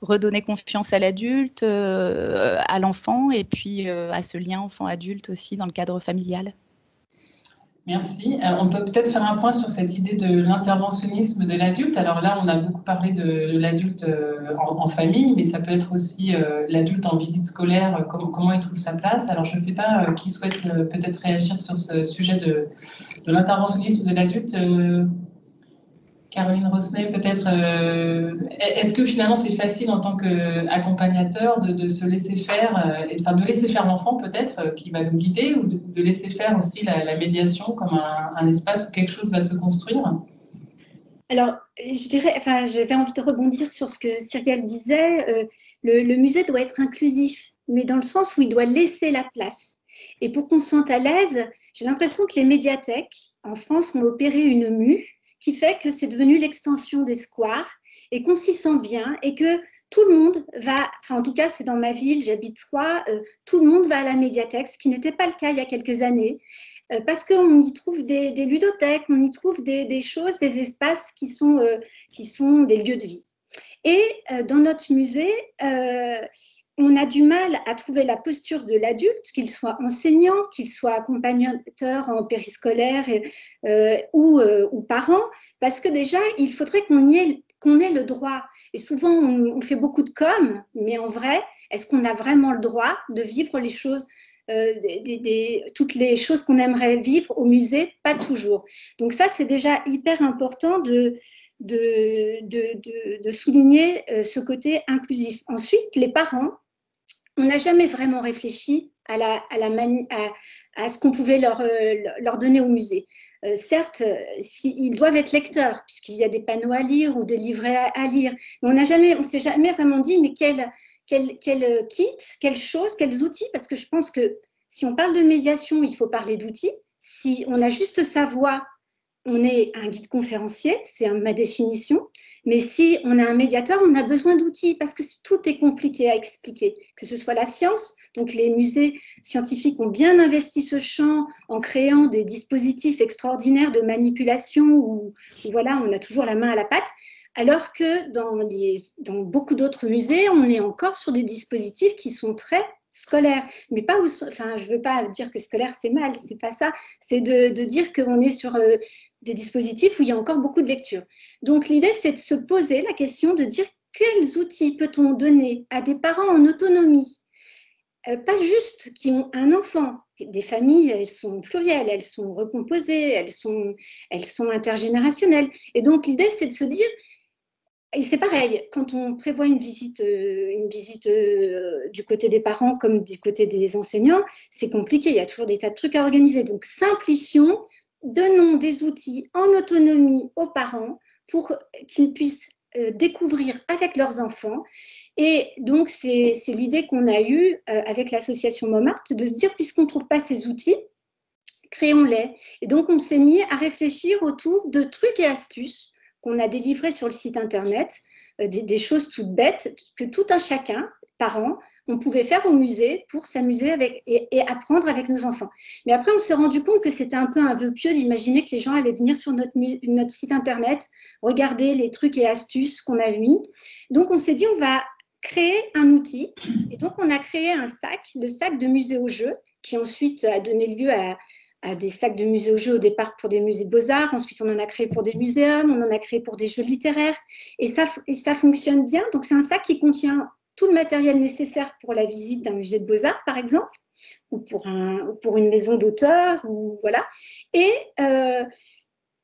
redonner confiance à l'adulte, à l'enfant et puis à ce lien enfant-adulte aussi dans le cadre familial. Merci. Alors, on peut peut-être faire un point sur cette idée de l'interventionnisme de l'adulte. Alors là, on a beaucoup parlé de l'adulte en famille, mais ça peut être aussi l'adulte en visite scolaire, comment il trouve sa place. Alors, je ne sais pas qui souhaite peut-être réagir sur ce sujet de l'interventionnisme de l'adulte. Caroline Rosnay, peut-être, est-ce que finalement c'est facile en tant qu'accompagnateur de se laisser faire, de laisser faire l'enfant peut-être qui va nous guider ou de laisser faire aussi la médiation comme un espace où quelque chose va se construire? Alors, j'avais envie de rebondir sur ce que Cyrielle disait. Le musée doit être inclusif, mais dans le sens où il doit laisser la place. Et pour qu'on se sente à l'aise, j'ai l'impression que les médiathèques en France ont opéré une mue qui fait que c'est devenu l'extension des squares et qu'on s'y sent bien et que tout le monde va, en tout cas c'est dans ma ville, j'habite Troyes, tout le monde va à la médiathèque, ce qui n'était pas le cas il y a quelques années, parce qu'on y trouve des ludothèques, on y trouve des choses, des espaces qui sont des lieux de vie. Et dans notre musée, on a du mal à trouver la posture de l'adulte, qu'il soit enseignant, qu'il soit accompagnateur en périscolaire ou parent, parce que déjà, il faudrait qu'on ait le droit. Et souvent, on fait beaucoup de com, mais en vrai, est-ce qu'on a vraiment le droit de vivre les choses, toutes les choses qu'on aimerait vivre au musée? Pas toujours. Donc ça, c'est déjà hyper important de souligner ce côté inclusif. Ensuite, les parents on n'a jamais vraiment réfléchi à ce qu'on pouvait leur donner au musée. Certes, ils doivent être lecteurs, puisqu'il y a des panneaux à lire ou des livrets à lire, mais on s'est jamais vraiment dit, mais quel kit, quelles choses, quels outils, parce que je pense que si on parle de médiation, il faut parler d'outils. Si on a juste sa voix, on est un guide conférencier, c'est ma définition. Mais si on a un médiateur, on a besoin d'outils parce que tout est compliqué à expliquer, que ce soit la science. Donc les musées scientifiques ont bien investi ce champ en créant des dispositifs extraordinaires de manipulation où voilà, on a toujours la main à la pâte. Alors que dans beaucoup d'autres musées, on est encore sur des dispositifs qui sont très scolaires. Mais pas enfin, je ne veux pas dire que scolaire c'est mal, c'est pas ça. C'est de dire qu'on est sur des dispositifs où il y a encore beaucoup de lecture. Donc l'idée, c'est de se poser la question de dire quels outils peut-on donner à des parents en autonomie, pas juste qui ont un enfant. Des familles, elles sont plurielles, elles sont recomposées, elles sont intergénérationnelles. Et donc l'idée, c'est de se dire, et c'est pareil, quand on prévoit une visite du côté des parents comme du côté des enseignants, c'est compliqué, il y a toujours des tas de trucs à organiser. Donc simplifions, donnons des outils en autonomie aux parents pour qu'ils puissent découvrir avec leurs enfants. Et donc, c'est l'idée qu'on a eue avec l'association Montmartre, de se dire, puisqu'on ne trouve pas ces outils, créons-les. Et donc, on s'est mis à réfléchir autour de trucs et astuces qu'on a délivrés sur le site internet, des choses toutes bêtes que tout un chacun, parent, on pouvait faire au musée pour s'amuser avec et apprendre avec nos enfants. Mais après, on s'est rendu compte que c'était un peu un vœu pieux d'imaginer que les gens allaient venir sur notre site internet, regarder les trucs et astuces qu'on a mis. Donc, on s'est dit, on va créer un outil. Et donc, on a créé un sac, le sac de musée au jeu, qui ensuite a donné lieu à des sacs de musée au jeu au départ pour des musées beaux-arts. Ensuite, on en a créé pour des muséums, on en a créé pour des jeux littéraires. Et ça fonctionne bien. Donc, c'est un sac qui contient tout le matériel nécessaire pour la visite d'un musée de beaux-arts, par exemple, ou pour une maison d'auteur, ou voilà. Et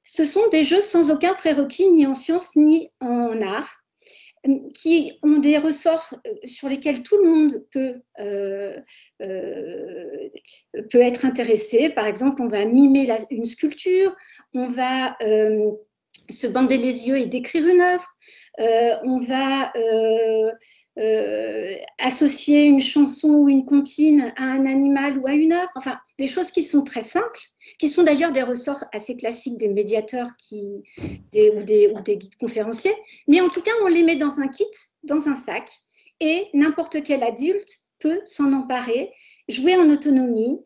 ce sont des jeux sans aucun prérequis, ni en sciences, ni en art, qui ont des ressorts sur lesquels tout le monde peut être intéressé. Par exemple, on va mimer une sculpture, on va se bander les yeux et décrire une œuvre, on va associer une chanson ou une comptine à un animal ou à une œuvre, enfin des choses qui sont très simples, qui sont d'ailleurs des ressorts assez classiques des médiateurs ou des guides conférenciers, mais en tout cas on les met dans un kit, dans un sac, et n'importe quel adulte peut s'en emparer, jouer en autonomie.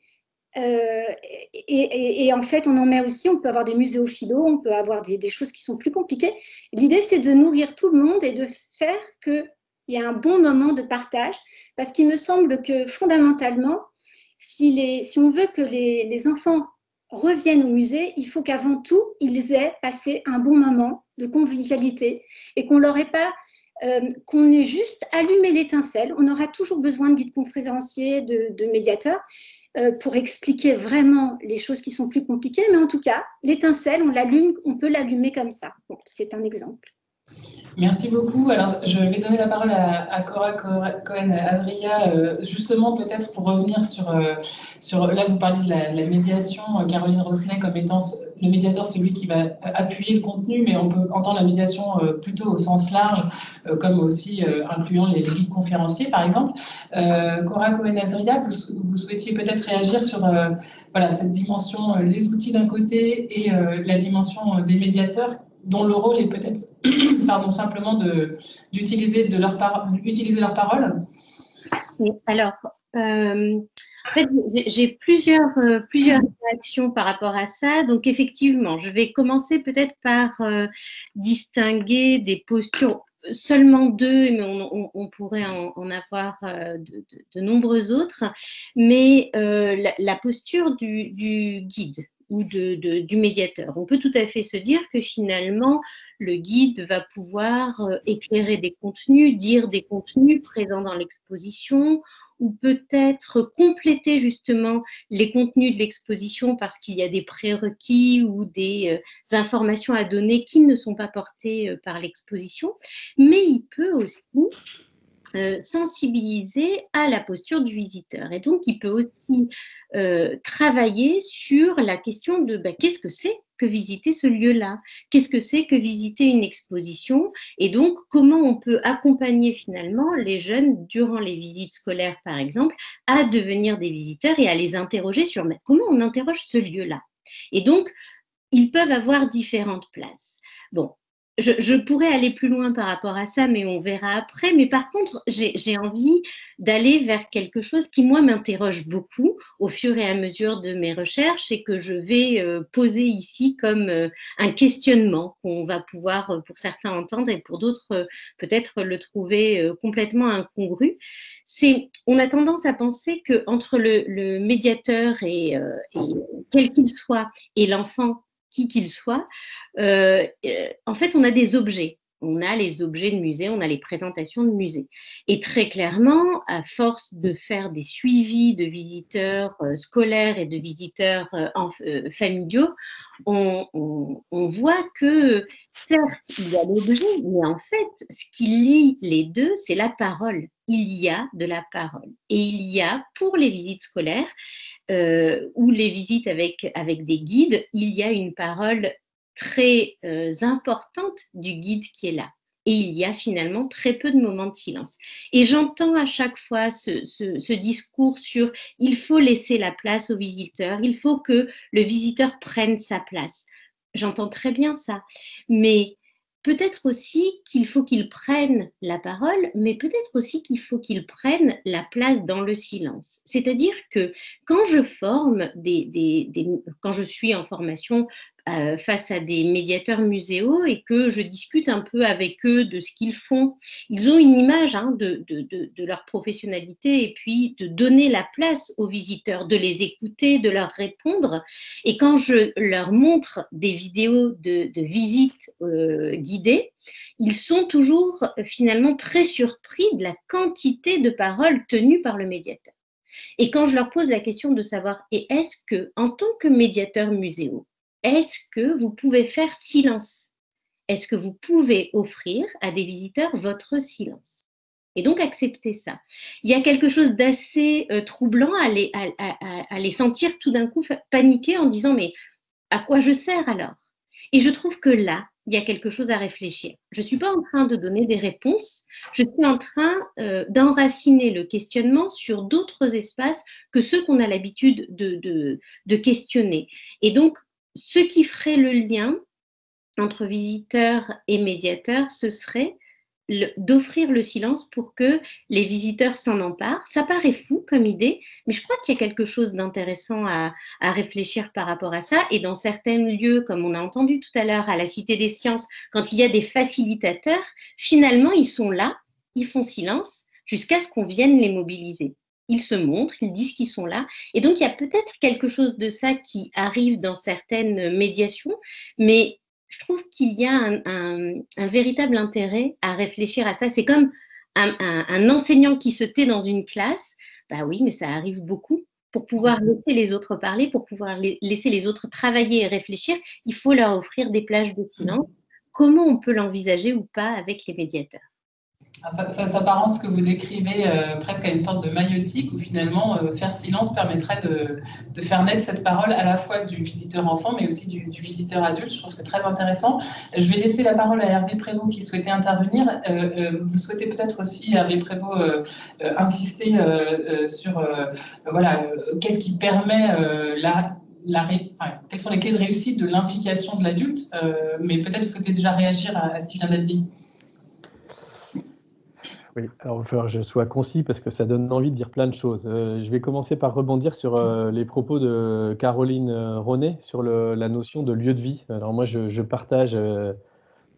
Et en fait, on en met aussi, on peut avoir des muséophilos, on peut avoir des choses qui sont plus compliquées. L'idée, c'est de nourrir tout le monde et de faire qu'il y ait un bon moment de partage, parce qu'il me semble que fondamentalement, si on veut que les enfants reviennent au musée, il faut qu'avant tout, ils aient passé un bon moment de convivialité et qu'on leur ait pas qu'on ait juste allumé l'étincelle. On aura toujours besoin de guides conférenciers, de médiateurs, pour expliquer vraiment les choses qui sont plus compliquées, mais en tout cas, l'étincelle, on peut l'allumer comme ça. Bon, c'est un exemple. Merci beaucoup. Alors, je vais donner la parole à Cora Cohen-Azria, justement peut-être pour revenir sur là vous parliez de la médiation, Caroline Rosselet comme étant le médiateur, celui qui va appuyer le contenu, mais on peut entendre la médiation plutôt au sens large, comme aussi incluant les guides conférenciers, par exemple. Cora Cohen-Azria, vous souhaitiez peut-être réagir sur voilà, cette dimension, les outils d'un côté et la dimension des médiateurs, dont le rôle est peut-être simplement d'utiliser leur parole. Alors, en fait, j'ai plusieurs réactions par rapport à ça. Donc, effectivement, je vais commencer peut-être par distinguer des postures, seulement deux, mais on pourrait en avoir de nombreux autres. Mais la posture du guide ou du médiateur. On peut tout à fait se dire que finalement, le guide va pouvoir éclairer des contenus, dire des contenus présents dans l'exposition, ou peut-être compléter justement les contenus de l'exposition parce qu'il y a des prérequis ou des informations à donner qui ne sont pas portées par l'exposition. Mais il peut aussi sensibiliser à la posture du visiteur. Et donc, il peut aussi travailler sur la question de qu'est-ce que c'est que visiter ce lieu-là? Qu'est-ce que c'est que visiter une exposition? Et donc, comment on peut accompagner finalement les jeunes durant les visites scolaires, par exemple, à devenir des visiteurs et à les interroger sur comment on interroge ce lieu-là? Et donc, ils peuvent avoir différentes places. Bon, je pourrais aller plus loin par rapport à ça, mais on verra après. Mais par contre, j'ai envie d'aller vers quelque chose qui, moi, m'interroge beaucoup au fur et à mesure de mes recherches et que je vais poser ici comme un questionnement qu'on va pouvoir, pour certains, entendre et pour d'autres, peut-être le trouver complètement incongru. On a tendance à penser qu'entre le médiateur et quel qu'il soit et l'enfant, qui qu'il soit, en fait, on a des objets. On a les objets de musée, on a les présentations de musée. Et très clairement, à force de faire des suivis de visiteurs scolaires et de visiteurs familiaux, on voit que, certes, il y a l'objet, mais en fait, ce qui lie les deux, c'est la parole. Il y a de la parole. Et il y a, pour les visites scolaires, ou les visites avec des guides, il y a une parole très importante du guide qui est là. Et il y a finalement très peu de moments de silence. Et j'entends à chaque fois ce discours sur il faut laisser la place au visiteur, il faut que le visiteur prenne sa place. J'entends très bien ça. Mais peut-être aussi qu'il faut qu'il prenne la parole, mais peut-être aussi qu'il faut qu'il prenne la place dans le silence. C'est-à-dire que quand je forme quand je suis en formation face à des médiateurs muséaux et que je discute un peu avec eux de ce qu'ils font, ils ont une image de leur professionnalité et puis de donner la place aux visiteurs, de les écouter, de leur répondre. Et quand je leur montre des vidéos de visites guidées, ils sont toujours finalement très surpris de la quantité de paroles tenues par le médiateur. Et quand je leur pose la question de savoir, et est-ce que, en tant que médiateur muséo, est-ce que vous pouvez faire silence? Est-ce que vous pouvez offrir à des visiteurs votre silence? Et donc accepter ça. Il y a quelque chose d'assez troublant à les sentir tout d'un coup paniquer en disant mais à quoi je sers alors? Et je trouve que là, il y a quelque chose à réfléchir. Je ne suis pas en train de donner des réponses, je suis en train d'enraciner le questionnement sur d'autres espaces que ceux qu'on a l'habitude de questionner. Et donc, ce qui ferait le lien entre visiteurs et médiateurs, ce serait d'offrir le silence pour que les visiteurs s'en emparent. Ça paraît fou comme idée, mais je crois qu'il y a quelque chose d'intéressant à réfléchir par rapport à ça. Et dans certains lieux, comme on a entendu tout à l'heure à la Cité des Sciences, quand il y a des facilitateurs, finalement, ils sont là, ils font silence jusqu'à ce qu'on vienne les mobiliser. Ils se montrent, ils disent qu'ils sont là. Et donc, il y a peut-être quelque chose de ça qui arrive dans certaines médiations, mais je trouve qu'il y a un véritable intérêt à réfléchir à ça. C'est comme un enseignant qui se tait dans une classe. Bah oui, mais ça arrive beaucoup. Pour pouvoir laisser les autres parler, pour pouvoir laisser les autres travailler et réfléchir, il faut leur offrir des plages de silence. Comment on peut l'envisager ou pas avec les médiateurs? Ça s'apparence ce que vous décrivez presque à une sorte de maïeutique où finalement faire silence permettrait de faire naître cette parole à la fois du visiteur enfant mais aussi du visiteur adulte. Je trouve que c'est très intéressant. Je vais laisser la parole à Hervé Prévost qui souhaitait intervenir. Vous souhaitez peut-être aussi, Hervé Prévost, insister sur qu'est-ce qui permet quelles sont les clés de réussite de l'implication de l'adulte, mais peut-être vous souhaitez déjà réagir à ce qui vient d'être dit. Oui, alors il va falloir que je sois concis parce que ça donne envie de dire plein de choses. Je vais commencer par rebondir sur les propos de Caroline Ronet sur la notion de lieu de vie. Alors moi, je partage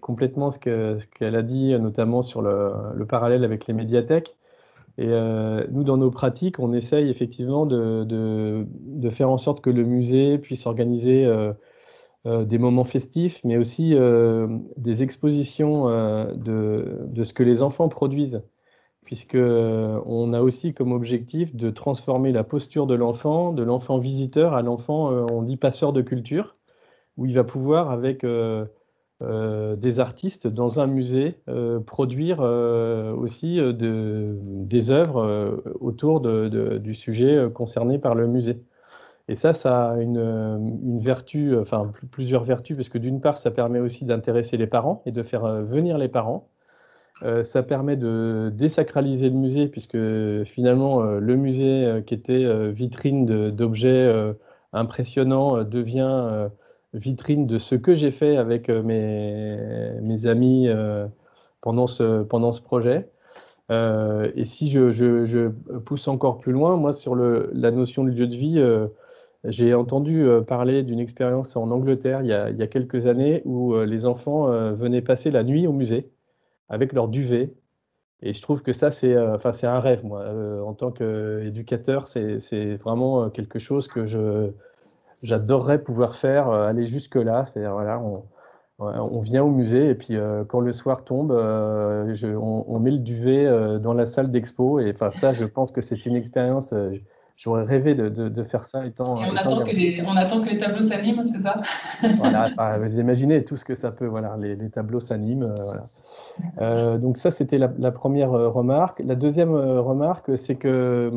complètement ce qu'elle a dit, notamment sur le parallèle avec les médiathèques. Et nous, dans nos pratiques, on essaye effectivement de faire en sorte que le musée puisse organiser des moments festifs, mais aussi des expositions de ce que les enfants produisent, puisqu'on a aussi comme objectif de transformer la posture de l'enfant visiteur à l'enfant, on dit passeur de culture, où il va pouvoir, avec des artistes dans un musée produire aussi des œuvres autour du sujet concerné par le musée. Et ça a une vertu, enfin plusieurs vertus, parce que d'une part, ça permet aussi d'intéresser les parents et de faire venir les parents. Ça permet de désacraliser le musée, puisque finalement, le musée qui était vitrine d'objets impressionnants devient vitrine de ce que j'ai fait avec mes amis pendant ce projet. Et si je pousse encore plus loin, moi, sur la notion de lieu de vie, j'ai entendu parler d'une expérience en Angleterre il y a quelques années où les enfants venaient passer la nuit au musée avec leur duvet. Et je trouve que ça, c'est un rêve, moi. En tant qu'éducateur, c'est vraiment quelque chose que j'adorerais pouvoir faire, aller jusque-là. C'est-à-dire, voilà, on vient au musée et puis quand le soir tombe, on met le duvet dans la salle d'expo. Et enfin, ça, je pense que c'est une expérience. J'aurais rêvé de faire ça étant. Et on attend que les tableaux s'animent, c'est ça? Voilà, vous imaginez tout ce que ça peut. Voilà, les tableaux s'animent. Voilà. Donc ça, c'était la première remarque. La deuxième remarque, c'est que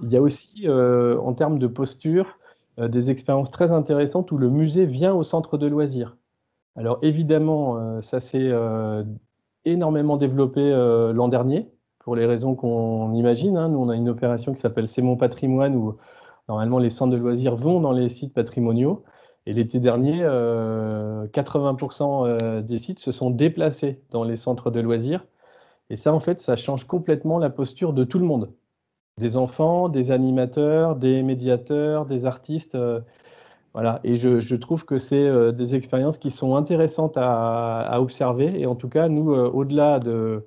il y a aussi, en termes de posture, des expériences très intéressantes où le musée vient au centre de loisirs. Alors évidemment, ça s'est énormément développé l'an dernier, pour les raisons qu'on imagine. Hein. Nous, on a une opération qui s'appelle C'est mon patrimoine, où normalement les centres de loisirs vont dans les sites patrimoniaux. Et l'été dernier, 80% des sites se sont déplacés dans les centres de loisirs. Et ça, en fait, ça change complètement la posture de tout le monde. Des enfants, des animateurs, des médiateurs, des artistes. Voilà. Et je trouve que c'est des expériences qui sont intéressantes à observer. Et en tout cas, nous, au-delà de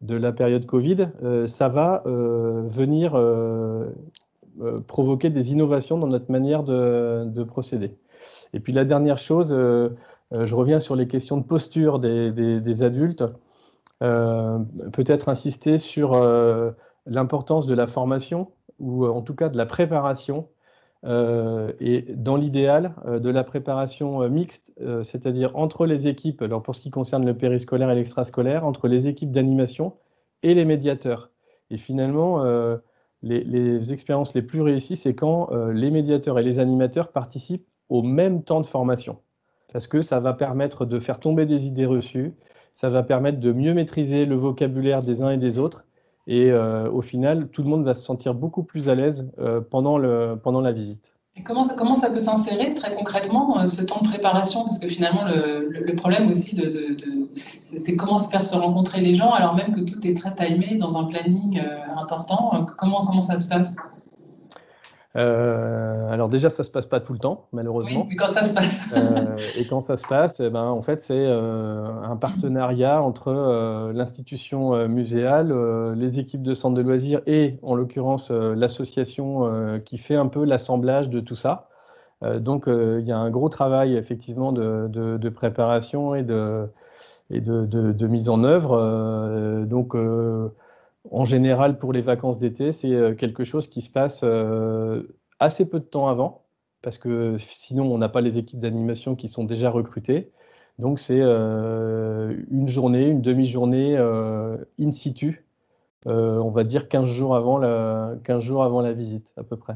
la période Covid, ça va venir provoquer des innovations dans notre manière de procéder. Et puis la dernière chose, je reviens sur les questions de posture des adultes. Peut-être insister sur l'importance de la formation, ou en tout cas de la préparation, et dans l'idéal, de la préparation mixte, c'est-à-dire entre les équipes, alors pour ce qui concerne le périscolaire et l'extrascolaire, entre les équipes d'animation et les médiateurs. Et finalement, les expériences les plus réussies, c'est quand les médiateurs et les animateurs participent au même temps de formation. Parce que ça va permettre de faire tomber des idées reçues, ça va permettre de mieux maîtriser le vocabulaire des uns et des autres. Et au final, tout le monde va se sentir beaucoup plus à l'aise pendant la visite. Et comment ça peut s'insérer très concrètement, ce temps de préparation? Parce que finalement, le problème aussi, c'est comment faire se rencontrer les gens, alors même que tout est très timé dans un planning important. Comment ça se passe? Alors déjà, ça se passe pas tout le temps, malheureusement. Oui, mais quand ça se passe. Et quand ça se passe, en fait, c'est un partenariat entre l'institution muséale, les équipes de centres de loisirs et, en l'occurrence, l'association qui fait un peu l'assemblage de tout ça. Donc, il y a un gros travail, effectivement, de préparation et de mise en œuvre. Donc, en général, pour les vacances d'été, c'est quelque chose qui se passe assez peu de temps avant, parce que sinon, on n'a pas les équipes d'animation qui sont déjà recrutées. Donc, c'est une journée, une demi-journée in situ, on va dire 15 jours avant la visite, à peu près.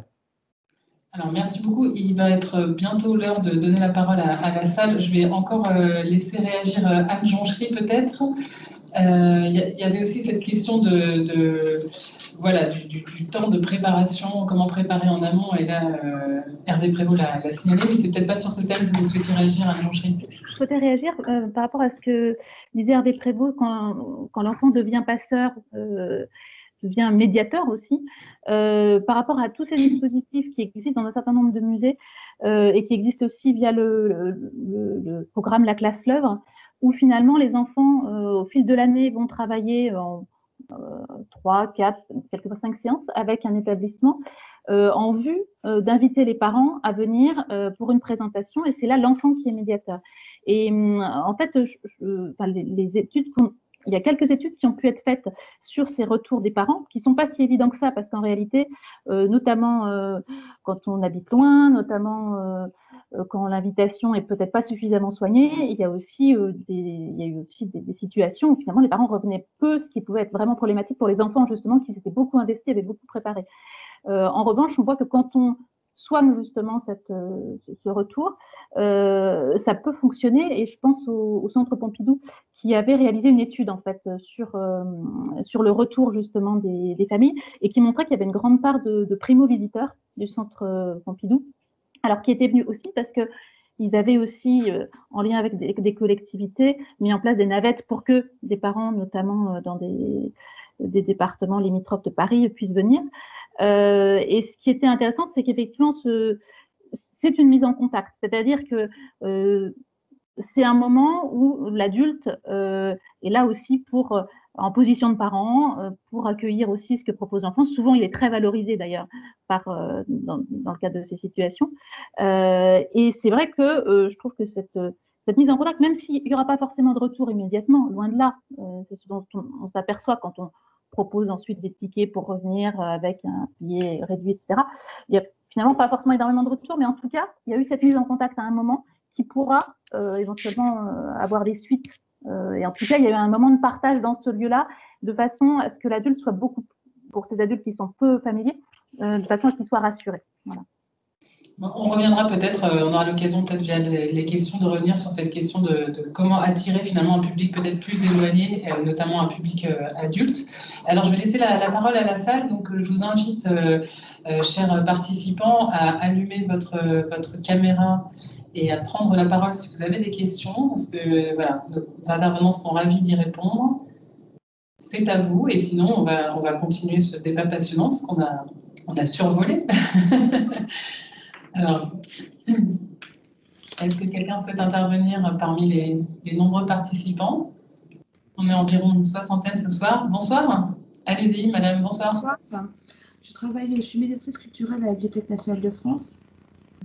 Alors, merci beaucoup. Il va être bientôt l'heure de donner la parole à la salle. Je vais encore laisser réagir Anne Jonchery, peut-être. Il y avait aussi cette question voilà, du temps de préparation, comment préparer en amont, et là, Hervé Prévost l'a signalé, mais c'est peut-être pas sur ce thème que vous souhaitiez réagir, Anne Jonchery. Je souhaitais réagir par rapport à ce que disait Hervé Prévost, quand l'enfant devient passeur, devient médiateur aussi, par rapport à tous ces dispositifs qui existent dans un certain nombre de musées et qui existent aussi via le programme La Classe L'Œuvre, où finalement les enfants, au fil de l'année, vont travailler en 3, 4, quelquefois 5 séances avec un établissement en vue d'inviter les parents à venir pour une présentation, et c'est là l'enfant qui est médiateur. Et en fait, les études il y a quelques études qui ont pu être faites sur ces retours des parents, qui ne sont pas si évidents que ça, parce qu'en réalité, notamment quand on habite loin, notamment quand l'invitation est peut-être pas suffisamment soignée, il y a aussi des situations où finalement les parents revenaient peu, ce qui pouvait être vraiment problématique pour les enfants justement qui s'étaient beaucoup investis, avaient beaucoup préparé. En revanche, on voit que quand on soigne justement ce retour, ça peut fonctionner. Et je pense au Centre Pompidou qui avait réalisé une étude en fait sur le retour justement des familles et qui montrait qu'il y avait une grande part de primo-visiteurs du Centre Pompidou, alors qui étaient venus aussi parce que ils avaient aussi, en lien avec des collectivités, mis en place des navettes pour que des parents, notamment dans des départements limitrophes de Paris, puissent venir. Et ce qui était intéressant, c'est qu'effectivement, c'est une mise en contact. C'est-à-dire que c'est un moment où l'adulte est là aussi en position de parent, pour accueillir aussi ce que propose l'enfant. Souvent, il est très valorisé d'ailleurs dans le cadre de ces situations. Et c'est vrai que je trouve que cette mise en contact, même s'il n'y aura pas forcément de retour immédiatement, loin de là, c'est ce dont on s'aperçoit quand on propose ensuite des tickets pour revenir avec un billet réduit, etc. Il n'y a finalement pas forcément énormément de retour, mais en tout cas, il y a eu cette mise en contact à un moment qui pourra éventuellement avoir des suites. Et en tout cas, il y a eu un moment de partage dans ce lieu-là, de façon à ce que l'adulte soit beaucoup, pour ces adultes qui sont peu familiers, de façon à ce qu'ils soient rassurés. Voilà. On reviendra peut-être, on aura l'occasion peut-être via les questions de revenir sur cette question de comment attirer finalement un public peut-être plus éloigné, notamment un public adulte. Alors je vais laisser la parole à la salle, donc je vous invite, chers participants, à allumer votre caméra et à prendre la parole si vous avez des questions, parce que voilà, nos intervenants seront ravis d'y répondre. C'est à vous, et sinon on va continuer ce débat passionnant, parce qu'on a survolé. Alors, est-ce que quelqu'un souhaite intervenir parmi les nombreux participants? On est environ une soixantaine ce soir. Bonsoir. Allez-y, madame, bonsoir. Bonsoir. Je suis médiatrice culturelle à la Bibliothèque nationale de France.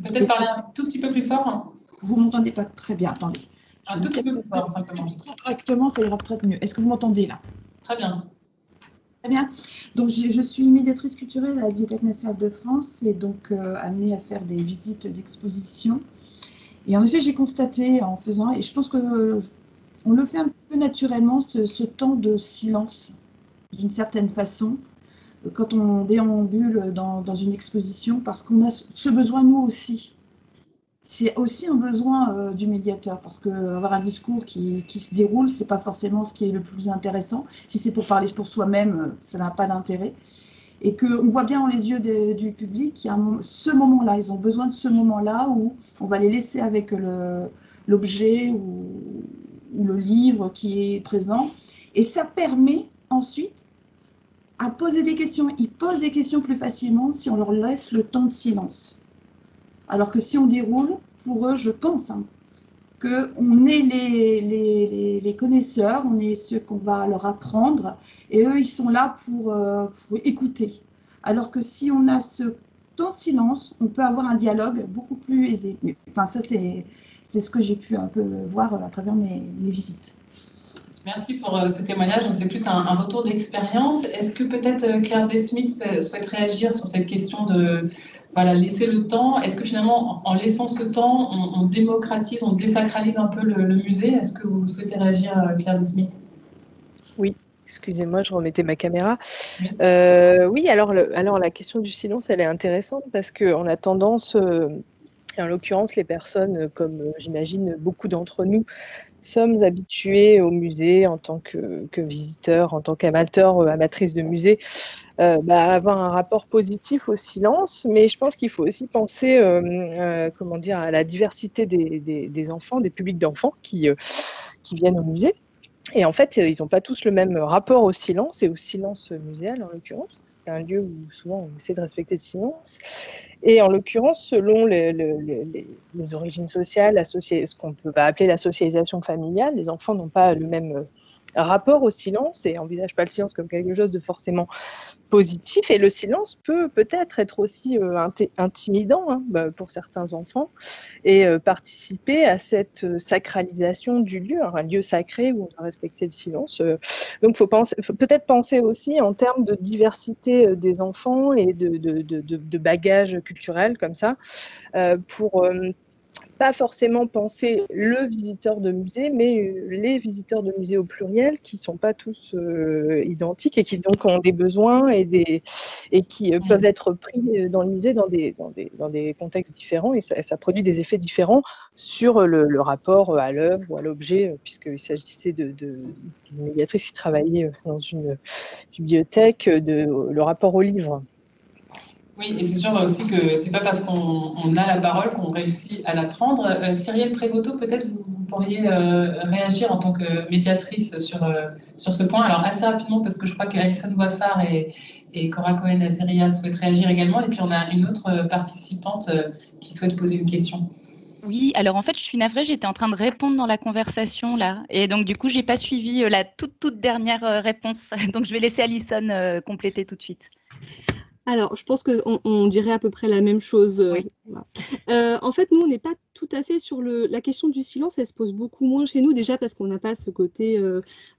Peut-être parler un tout petit peu plus fort. Vous ne m'entendez pas très bien, attendez. Un tout petit peu plus fort, simplement. Correctement, ça ira peut-être mieux. Est-ce que vous m'entendez là? Très bien. Très bien. Donc, je suis médiatrice culturelle à la Bibliothèque nationale de France et donc amenée à faire des visites d'exposition. Et en effet, j'ai constaté en faisant, et je pense que on le fait un peu naturellement, ce temps de silence, d'une certaine façon, quand on déambule dans une exposition, parce qu'on a ce besoin, nous aussi. C'est aussi un besoin du médiateur, parce qu'avoir un discours qui se déroule, ce n'est pas forcément ce qui est le plus intéressant. Si c'est pour parler pour soi-même, ça n'a pas d'intérêt. Et qu'on voit bien dans les yeux du public qu'il y a ce moment-là, ils ont besoin de ce moment-là où on va les laisser avec l'objet ou le livre qui est présent. Et ça permet ensuite à poser des questions. Ils posent des questions plus facilement si on leur laisse le temps de silence. Alors que si on déroule, pour eux, je pense qu'on est les connaisseurs, on est ceux qu'on va leur apprendre, et eux, ils sont là pour écouter. Alors que si on a ce temps de silence, on peut avoir un dialogue beaucoup plus aisé. Mais, enfin, ça, c'est ce que j'ai pu un peu voir à travers mes visites. Merci pour ce témoignage. Donc, c'est plus un retour d'expérience. Est-ce que peut-être Claire Desmith souhaite réagir sur cette question de laisser le temps? Est-ce que finalement, en laissant ce temps, on démocratise, on désacralise un peu le musée? Est-ce que vous souhaitez réagir, Claire Desmith? Oui, excusez-moi, je remettais ma caméra. Oui, alors la question du silence, elle est intéressante parce qu'on a tendance, en l'occurrence les personnes, comme j'imagine beaucoup d'entre nous, sommes habitués au musée en tant que visiteurs, en tant qu'amateurs, amatrices de musée, à avoir un rapport positif au silence, mais je pense qu'il faut aussi penser à la diversité des enfants, des publics d'enfants qui viennent au musée. Et en fait, ils n'ont pas tous le même rapport au silence et au silence muséal en l'occurrence. C'est un lieu où souvent on essaie de respecter le silence. Et en l'occurrence, selon les origines sociales, ce qu'on peut appeler la socialisation familiale, les enfants n'ont pas le même rapport au silence et n'envisage pas le silence comme quelque chose de forcément positif. Et le silence peut peut-être être aussi intimidant pour certains enfants et participer à cette sacralisation du lieu, un lieu sacré où on doit respecter le silence. Donc, faut peut-être penser aussi en termes de diversité des enfants et de bagages culturels comme ça, pour pas forcément penser le visiteur de musée, mais les visiteurs de musée au pluriel qui ne sont pas tous identiques et qui donc ont des besoins et qui peuvent être pris dans le musée dans des contextes différents, et ça produit des effets différents sur le rapport à l'œuvre ou à l'objet, puisqu'il s'agissait d'une médiatrice qui travaillait dans une bibliothèque, le rapport au livre. Oui, et c'est sûr aussi que c'est pas parce qu'on a la parole qu'on réussit à la prendre. Cyrielle Prévoto, peut-être vous pourriez réagir en tant que médiatrice sur ce point. Alors assez rapidement, parce que je crois que Alison Boifard et Cora Cohen-Azeria souhaitent réagir également. Et puis on a une autre participante qui souhaite poser une question. Oui, alors en fait, je suis navrée, j'étais en train de répondre dans la conversation là. Et donc du coup, j'ai pas suivi la toute dernière réponse. Donc je vais laisser Alison compléter tout de suite. Alors, je pense qu'on dirait à peu près la même chose. Oui. En fait, nous, on n'est pas tout à fait sur la question du silence. Elle se pose beaucoup moins chez nous, déjà parce qu'on n'a pas ce côté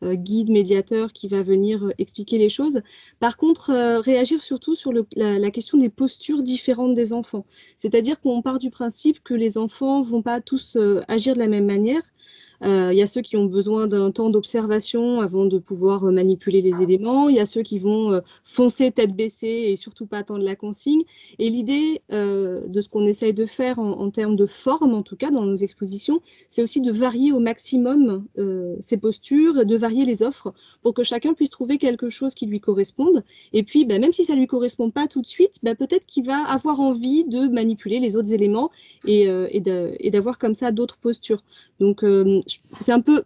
guide, médiateur qui va venir expliquer les choses. Par contre, réagir surtout sur la question des postures différentes des enfants. C'est-à-dire qu'on part du principe que les enfants vont pas tous agir de la même manière. Il y a ceux qui ont besoin d'un temps d'observation avant de pouvoir manipuler les éléments. Il y a ceux qui vont foncer tête baissée et surtout pas attendre la consigne. Et l'idée de ce qu'on essaye de faire en termes de forme, en tout cas dans nos expositions, c'est aussi de varier au maximum ces postures, de varier les offres pour que chacun puisse trouver quelque chose qui lui corresponde. Et puis, même si ça lui correspond pas tout de suite, peut-être qu'il va avoir envie de manipuler les autres éléments et d'avoir comme ça d'autres postures. Donc, c'est un peu,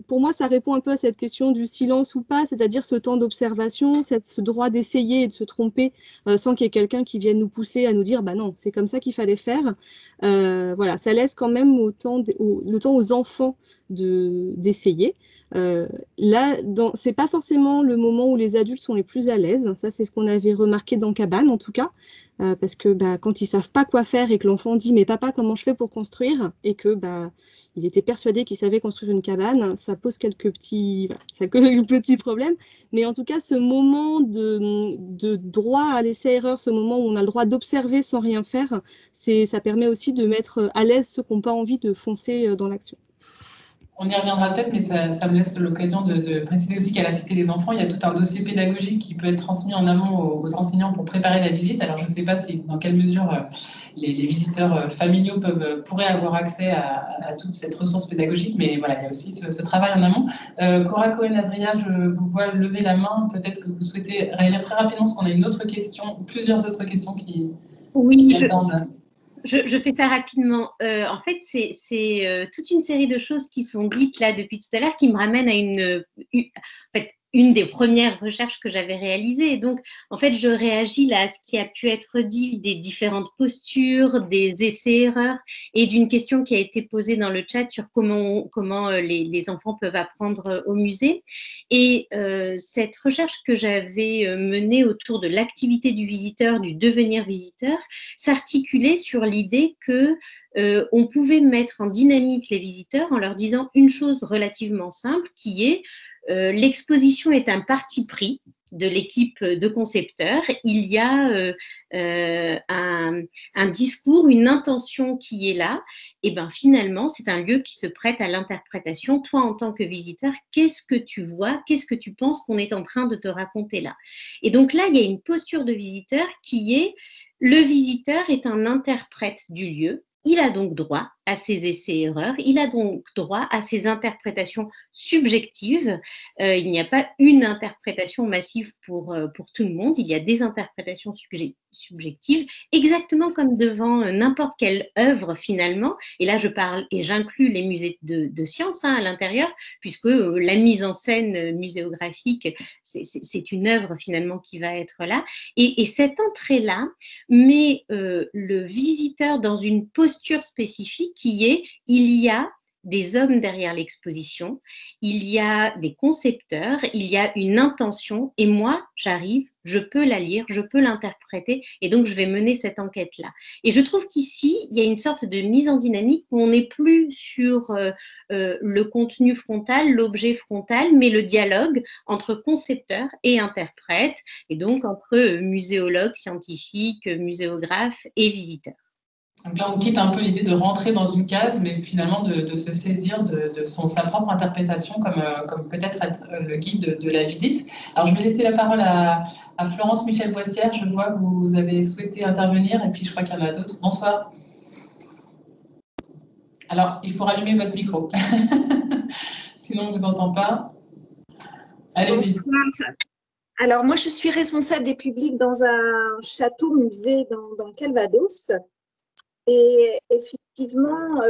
pour moi, ça répond un peu à cette question du silence ou pas, c'est-à-dire ce temps d'observation, ce droit d'essayer et de se tromper sans qu'il y ait quelqu'un qui vienne nous pousser à nous dire, non, c'est comme ça qu'il fallait faire. Voilà, ça laisse quand même le temps aux enfants d'essayer. Là, c'est pas forcément le moment où les adultes sont les plus à l'aise. Ça, c'est ce qu'on avait remarqué dans Cabane, en tout cas, parce que quand ils savent pas quoi faire et que l'enfant dit, mais papa, comment je fais pour construire, et que il était persuadé qu'il savait construire une cabane, ça pose quelques petits problèmes. Mais en tout cas, ce moment de droit à l'essai-erreur, ce moment où on a le droit d'observer sans rien faire, ça permet aussi de mettre à l'aise ceux qui n'ont pas envie de foncer dans l'action. On y reviendra peut-être, mais ça me laisse l'occasion de préciser aussi qu'à la Cité des Enfants, il y a tout un dossier pédagogique qui peut être transmis en amont aux enseignants pour préparer la visite. Alors, je ne sais pas dans quelle mesure les visiteurs familiaux pourraient avoir accès à toute cette ressource pédagogique, mais voilà, il y a aussi ce travail en amont. Cora Cohen-Azeria, je vous vois lever la main. Peut-être que vous souhaitez réagir très rapidement, parce qu'on a une autre question, plusieurs autres questions qui attendent. Je fais ça rapidement. En fait, c'est toute une série de choses qui sont dites là depuis tout à l'heure qui me ramènent à une des premières recherches que j'avais réalisées. Et donc, en fait, je réagis là à ce qui a pu être dit des différentes postures, des essais-erreurs et d'une question qui a été posée dans le chat sur comment les enfants peuvent apprendre au musée. Et cette recherche que j'avais menée autour de l'activité du visiteur, du devenir visiteur, s'articulait sur l'idée que on pouvait mettre en dynamique les visiteurs en leur disant une chose relativement simple qui est l'exposition est un parti pris de l'équipe de concepteurs. Il y a un discours, une intention qui est là. Et finalement, c'est un lieu qui se prête à l'interprétation. Toi, en tant que visiteur, qu'est-ce que tu vois? Qu'est-ce que tu penses qu'on est en train de te raconter là? Et donc là, il y a une posture de visiteur qui est le visiteur est un interprète du lieu. Il a donc droit à ses essais-erreurs, il a donc droit à ses interprétations subjectives. Il n'y a pas une interprétation massive pour tout le monde, il y a des interprétations subjectives, exactement comme devant n'importe quelle œuvre finalement. Et là, je parle et j'inclus les musées de sciences à l'intérieur, puisque la mise en scène muséographique, c'est une œuvre finalement qui va être là. Et cette entrée-là met le visiteur dans une posture spécifique qui est, il y a des hommes derrière l'exposition, il y a des concepteurs, il y a une intention, et moi, j'arrive, je peux la lire, je peux l'interpréter, et donc je vais mener cette enquête-là. Et je trouve qu'ici, il y a une sorte de mise en dynamique où on n'est plus sur le contenu frontal, l'objet frontal, mais le dialogue entre concepteurs et interprètes, et donc entre muséologues, scientifiques, muséographes et visiteurs. Donc là, on quitte un peu l'idée de rentrer dans une case, mais finalement de se saisir de sa propre interprétation comme peut-être être le guide de la visite. Alors, je vais laisser la parole à Florence Michel-Boissière. Je vois que vous avez souhaité intervenir, et puis je crois qu'il y en a d'autres. Bonsoir. Alors, il faut rallumer votre micro. Sinon, on ne vous entend pas. Allez-y. Bonsoir. Alors, moi, je suis responsable des publics dans un château-musée dans le Calvados. Et effectivement,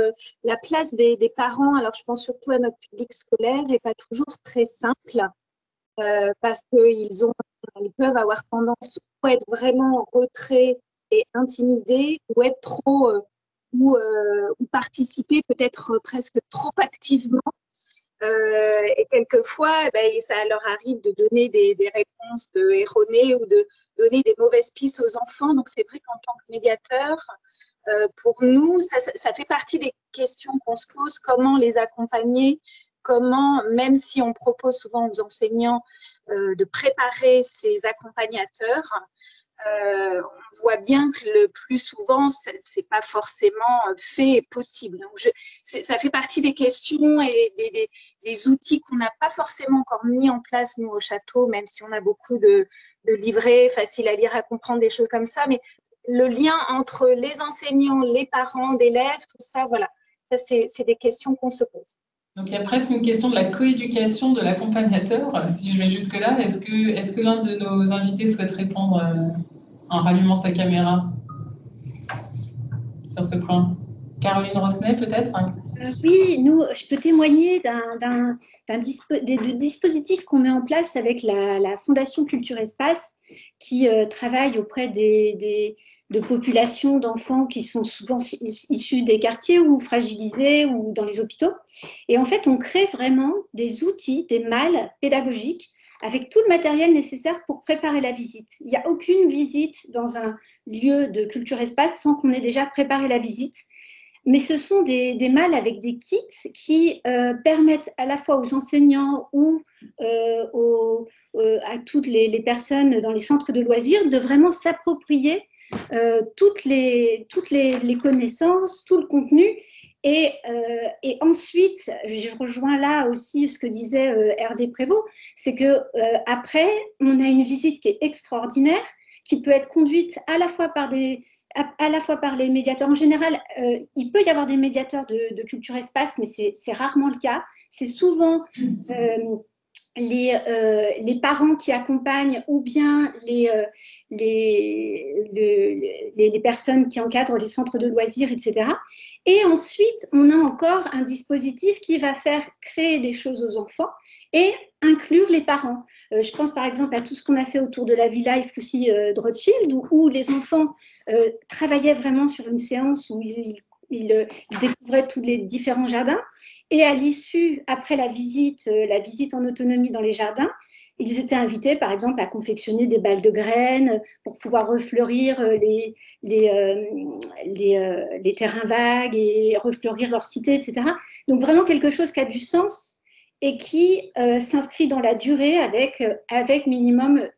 la place des parents, alors je pense surtout à notre public scolaire, n'est pas toujours très simple parce qu'ils peuvent avoir tendance à être vraiment en retrait et intimidés, ou être trop, ou participer peut-être presque trop activement. Et quelquefois, ça leur arrive de donner des réponses erronées ou de donner des mauvaises pistes aux enfants. Donc, c'est vrai qu'en tant que médiateur, pour nous, ça fait partie des questions qu'on se pose, comment les accompagner, comment, même si on propose souvent aux enseignants de préparer ces accompagnateurs, on voit bien que le plus souvent, ce n'est pas forcément fait et possible. Donc ça fait partie des questions et des outils qu'on n'a pas forcément encore mis en place, nous, au château, même si on a beaucoup de livrets, faciles à lire, à comprendre, des choses comme ça. Mais le lien entre les enseignants, les parents d'élèves, tout ça, voilà, ça, c'est des questions qu'on se pose. Donc, il y a presque une question de la coéducation de l'accompagnateur. Si je vais jusque-là, est-ce que l'un de nos invités souhaite répondre en rallumant sa caméra sur ce point? Caroline Rosnet, peut-être? Oui, je peux témoigner de dispositifs qu'on met en place avec la Fondation Culture Espace, qui travaille auprès de populations d'enfants qui sont souvent issus des quartiers ou fragilisés ou dans les hôpitaux. Et en fait, on crée vraiment des outils, des malles pédagogiques avec tout le matériel nécessaire pour préparer la visite. Il n'y a aucune visite dans un lieu de Culture Espace sans qu'on ait déjà préparé la visite. Mais ce sont des malles avec des kits qui permettent à la fois aux enseignants ou à toutes les personnes dans les centres de loisirs de vraiment s'approprier toutes les connaissances, tout le contenu. Et ensuite, je rejoins là aussi ce que disait Hervé Prévost, c'est qu'après, on a une visite qui est extraordinaire, qui peut être conduite à la fois par les médiateurs. En général, il peut y avoir des médiateurs de Culture Espace, mais c'est rarement le cas. C'est souvent les parents qui accompagnent ou bien les personnes qui encadrent les centres de loisirs, etc. Et ensuite, on a encore un dispositif qui va faire créer des choses aux enfants et inclure les parents. Je pense par exemple à tout ce qu'on a fait autour de la V-Life aussi de Rothschild, où les enfants travaillaient vraiment sur une séance où ils découvraient tous les différents jardins. Et à l'issue, après la visite en autonomie dans les jardins, ils étaient invités, par exemple, à confectionner des balles de graines pour pouvoir refleurir les terrains vagues et refleurir leur cité, etc. Donc, vraiment quelque chose qui a du sens et qui s'inscrit dans la durée avec minimum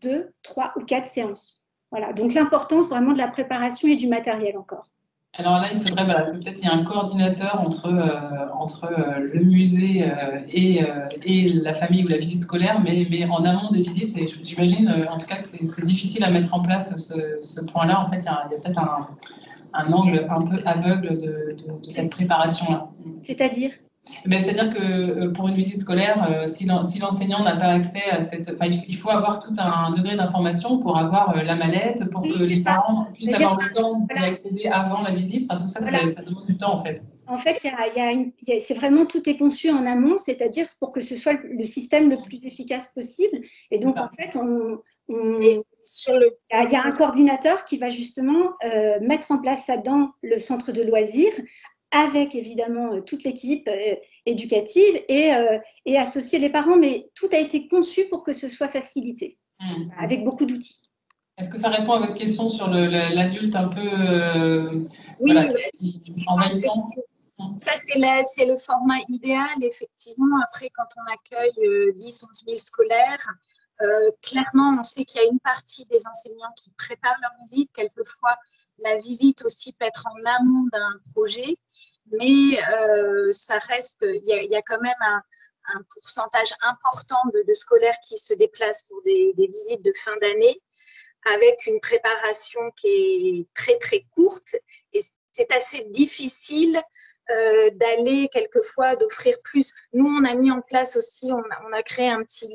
2, 3 ou 4 séances. Voilà. Donc, l'importance vraiment de la préparation et du matériel encore. Alors là, il faudrait peut-être qu'il y ait un coordinateur entre le musée et la famille ou la visite scolaire, mais en amont des visites. Et j'imagine en tout cas que c'est difficile à mettre en place ce point-là. En fait, il y a peut-être un angle un peu aveugle de cette préparation-là. C'est-à-dire ? C'est-à-dire que pour une visite scolaire, si l'enseignant n'a pas accès à il faut avoir tout un degré d'information pour avoir la mallette, pour que les parents puissent avoir le temps d'y accéder avant la visite. Enfin, tout ça, ça demande du temps en fait. En fait, c'est vraiment tout est conçu en amont, c'est-à-dire pour que ce soit le système le plus efficace possible. Et donc, en fait, il y a un coordinateur qui va justement mettre en place ça dans le centre de loisirs avec évidemment toute l'équipe éducative et associer les parents, mais tout a été conçu pour que ce soit facilité, avec beaucoup d'outils. Est-ce que ça répond à votre question sur l'adulte un peu Oui, voilà, ouais, envahissant? Ça, c'est le format idéal, effectivement. Après, quand on accueille 10, 11 000 scolaires, clairement, on sait qu'il y a une partie des enseignants qui préparent leur visite. Quelquefois, la visite aussi peut être en amont d'un projet, mais ça reste, il y a quand même un pourcentage important de scolaires qui se déplacent pour des visites de fin d'année, avec une préparation qui est très, très courte. Et c'est assez difficile d'aller quelquefois, d'offrir plus. Nous, on a mis en place aussi, on a créé un petit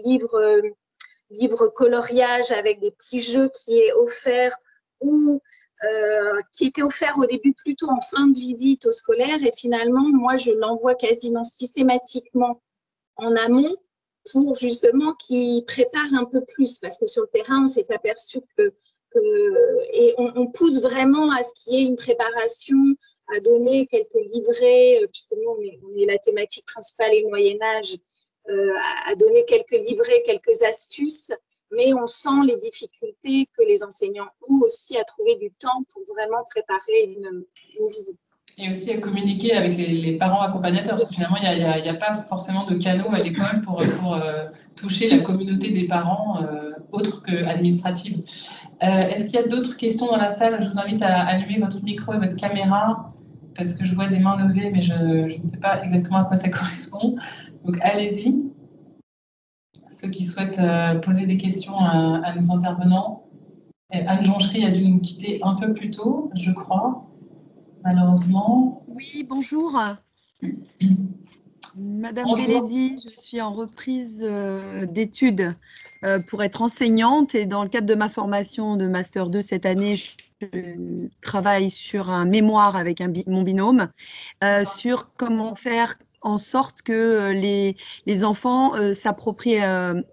livre coloriage avec des petits jeux qui est offert ou qui était offert au début plutôt en fin de visite aux scolaires, et finalement, moi, je l'envoie quasiment systématiquement en amont pour justement qu'ils préparent un peu plus, parce que sur le terrain, on s'est aperçu et on pousse vraiment à ce qu'il y ait une préparation, à donner quelques livrets, puisque nous, on est la thématique principale et le Moyen-Âge, à donner quelques livrets, quelques astuces, mais on sent les difficultés que les enseignants ont aussi à trouver du temps pour vraiment préparer une visite. Et aussi à communiquer avec les parents accompagnateurs, parce que finalement, il n'y a pas forcément de canaux à l'école pour toucher la communauté des parents autres qu'administrative. Est-ce qu'il y a d'autres questions dans la salle? Je vous invite à allumer votre micro et votre caméra, parce que je vois des mains levées, mais je ne sais pas exactement à quoi ça correspond. Donc, allez-y. Ceux qui souhaitent poser des questions à nos intervenants. Anne Jonchery a dû nous quitter un peu plus tôt, je crois, malheureusement. Oui, bonjour. Madame Bonjour. Belledi, je suis en reprise d'études pour être enseignante, et dans le cadre de ma formation de Master 2 cette année, je travaille sur un mémoire avec mon binôme sur comment faire en sorte que les enfants s'approprient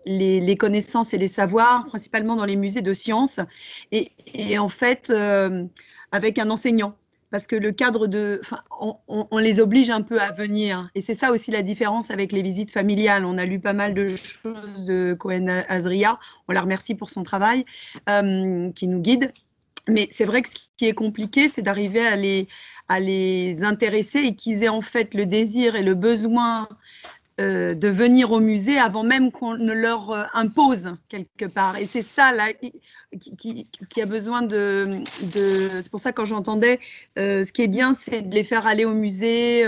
les connaissances et les savoirs, principalement dans les musées de sciences, et en fait avec un enseignant. Parce que le cadre on les oblige un peu à venir. Et c'est ça aussi la différence avec les visites familiales. On a lu pas mal de choses de Cohen Azria. On la remercie pour son travail qui nous guide. Mais c'est vrai que ce qui est compliqué, c'est d'arriver à les intéresser et qu'ils aient en fait le désir et le besoin de venir au musée avant même qu'on ne leur impose quelque part. Et c'est ça là qui a besoin c'est pour ça, quand j'entendais ce qui est bien, c'est de les faire aller au musée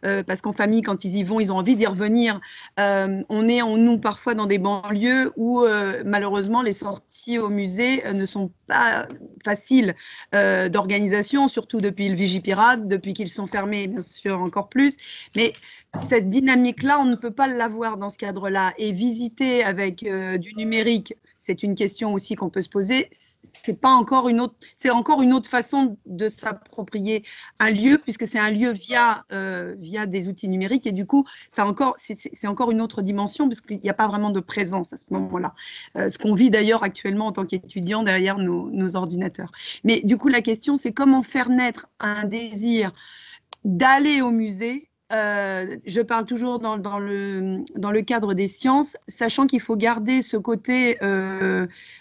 parce qu'en famille, quand ils y vont, ils ont envie d'y revenir. On est nous parfois dans des banlieues où malheureusement les sorties au musée ne sont pas faciles d'organisation, surtout depuis le Vigipirate, depuis qu'ils sont fermés, bien sûr, encore plus. Mais cette dynamique-là, on ne peut pas l'avoir dans ce cadre-là. Et visiter avec du numérique, c'est une question aussi qu'on peut se poser. C'est encore une autre façon de s'approprier un lieu, puisque c'est un lieu via des outils numériques. Et du coup, c'est encore une autre dimension, parce qu'il n'y a pas vraiment de présence à ce moment-là. Ce qu'on vit d'ailleurs actuellement en tant qu'étudiant derrière nos ordinateurs. Mais du coup, la question, c'est comment faire naître un désir d'aller au musée. Je parle toujours dans le cadre des sciences, sachant qu'il faut garder ce côté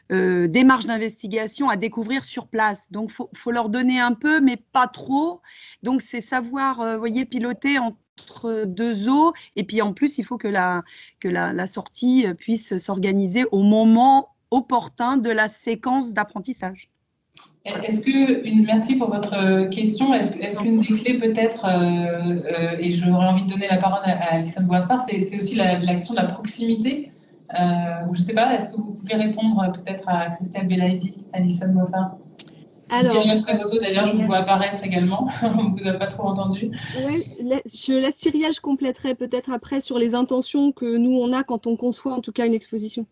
démarche d'investigation à découvrir sur place. Donc, faut leur donner un peu, mais pas trop. Donc, c'est savoir, voyez, piloter entre deux eaux. Et puis, en plus, il faut que la sortie puisse s'organiser au moment opportun de la séquence d'apprentissage. Merci pour votre question. Est-ce qu'une des clés peut-être, et j'aurais envie de donner la parole à Alison Boifard, c'est aussi la question de la proximité. Je ne sais pas, est-ce que vous pouvez répondre peut-être à Christelle Belaïdi, Alison Boifard? Cyrielle Prévoto, d'ailleurs, je vous vois apparaître également. On ne vous a pas trop entendu. Oui, je laisse Cyrielle, je compléterai peut-être après sur les intentions que nous, on a quand on conçoit en tout cas une exposition.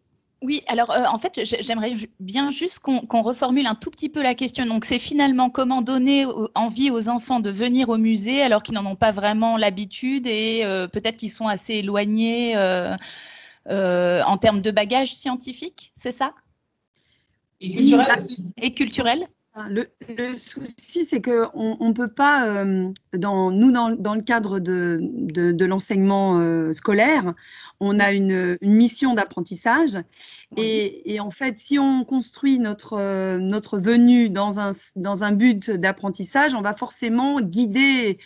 Oui, alors en fait, j'aimerais bien juste qu'on reformule un tout petit peu la question. Donc, c'est finalement comment donner envie aux enfants de venir au musée alors qu'ils n'en ont pas vraiment l'habitude et peut-être qu'ils sont assez éloignés en termes de bagages scientifiques, c'est ça? Et culturel aussi. Et culturel. Le souci, c'est qu'on ne peut pas, dans le cadre de l'enseignement scolaire, on a une mission d'apprentissage. Et en fait, si on construit notre venue dans un but d'apprentissage, on va forcément guider,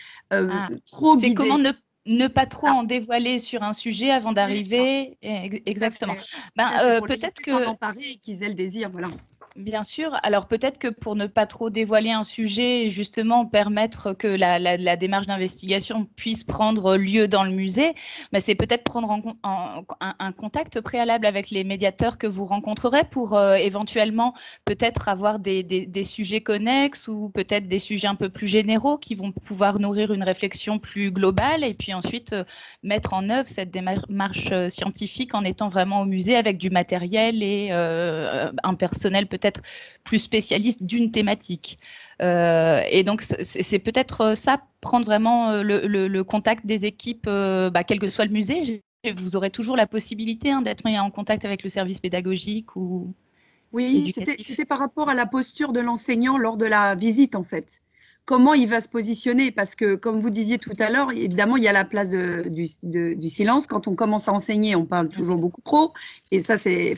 trop C'est guider. comment ne pas trop en dévoiler sur un sujet avant d'arriver. Exactement. Peut-être que s'en emparer et qu'ils aient le désir, voilà. Bien sûr. Alors peut-être que pour ne pas trop dévoiler un sujet et justement permettre que la démarche d'investigation puisse prendre lieu dans le musée, c'est peut-être prendre un contact préalable avec les médiateurs que vous rencontrerez pour éventuellement peut-être avoir des sujets connexes ou peut-être des sujets un peu plus généraux qui vont pouvoir nourrir une réflexion plus globale et puis ensuite mettre en œuvre cette démarche scientifique en étant vraiment au musée avec du matériel et un personnel peut-être plus spécialiste d'une thématique. Et donc, c'est peut-être ça, prendre vraiment le contact des équipes, quel que soit le musée. Vous aurez toujours la possibilité d'être mis en contact avec le service pédagogique ou Oui, c'était par rapport à la posture de l'enseignant lors de la visite, en fait. Comment il va se positionner? Parce que, comme vous disiez tout à l'heure, évidemment, il y a la place du silence. Quand on commence à enseigner, on parle toujours beaucoup trop. Et ça, c'est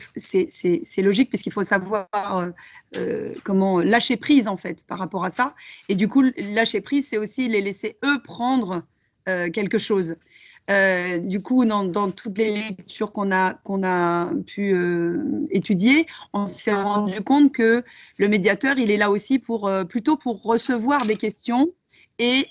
logique, puisqu'il faut savoir comment lâcher prise, en fait, par rapport à ça. Et du coup, lâcher prise, c'est aussi les laisser, eux, prendre quelque chose. Du coup, dans toutes les lectures qu'on a pu étudier, on s'est rendu compte que le médiateur, il est là aussi plutôt pour recevoir des questions et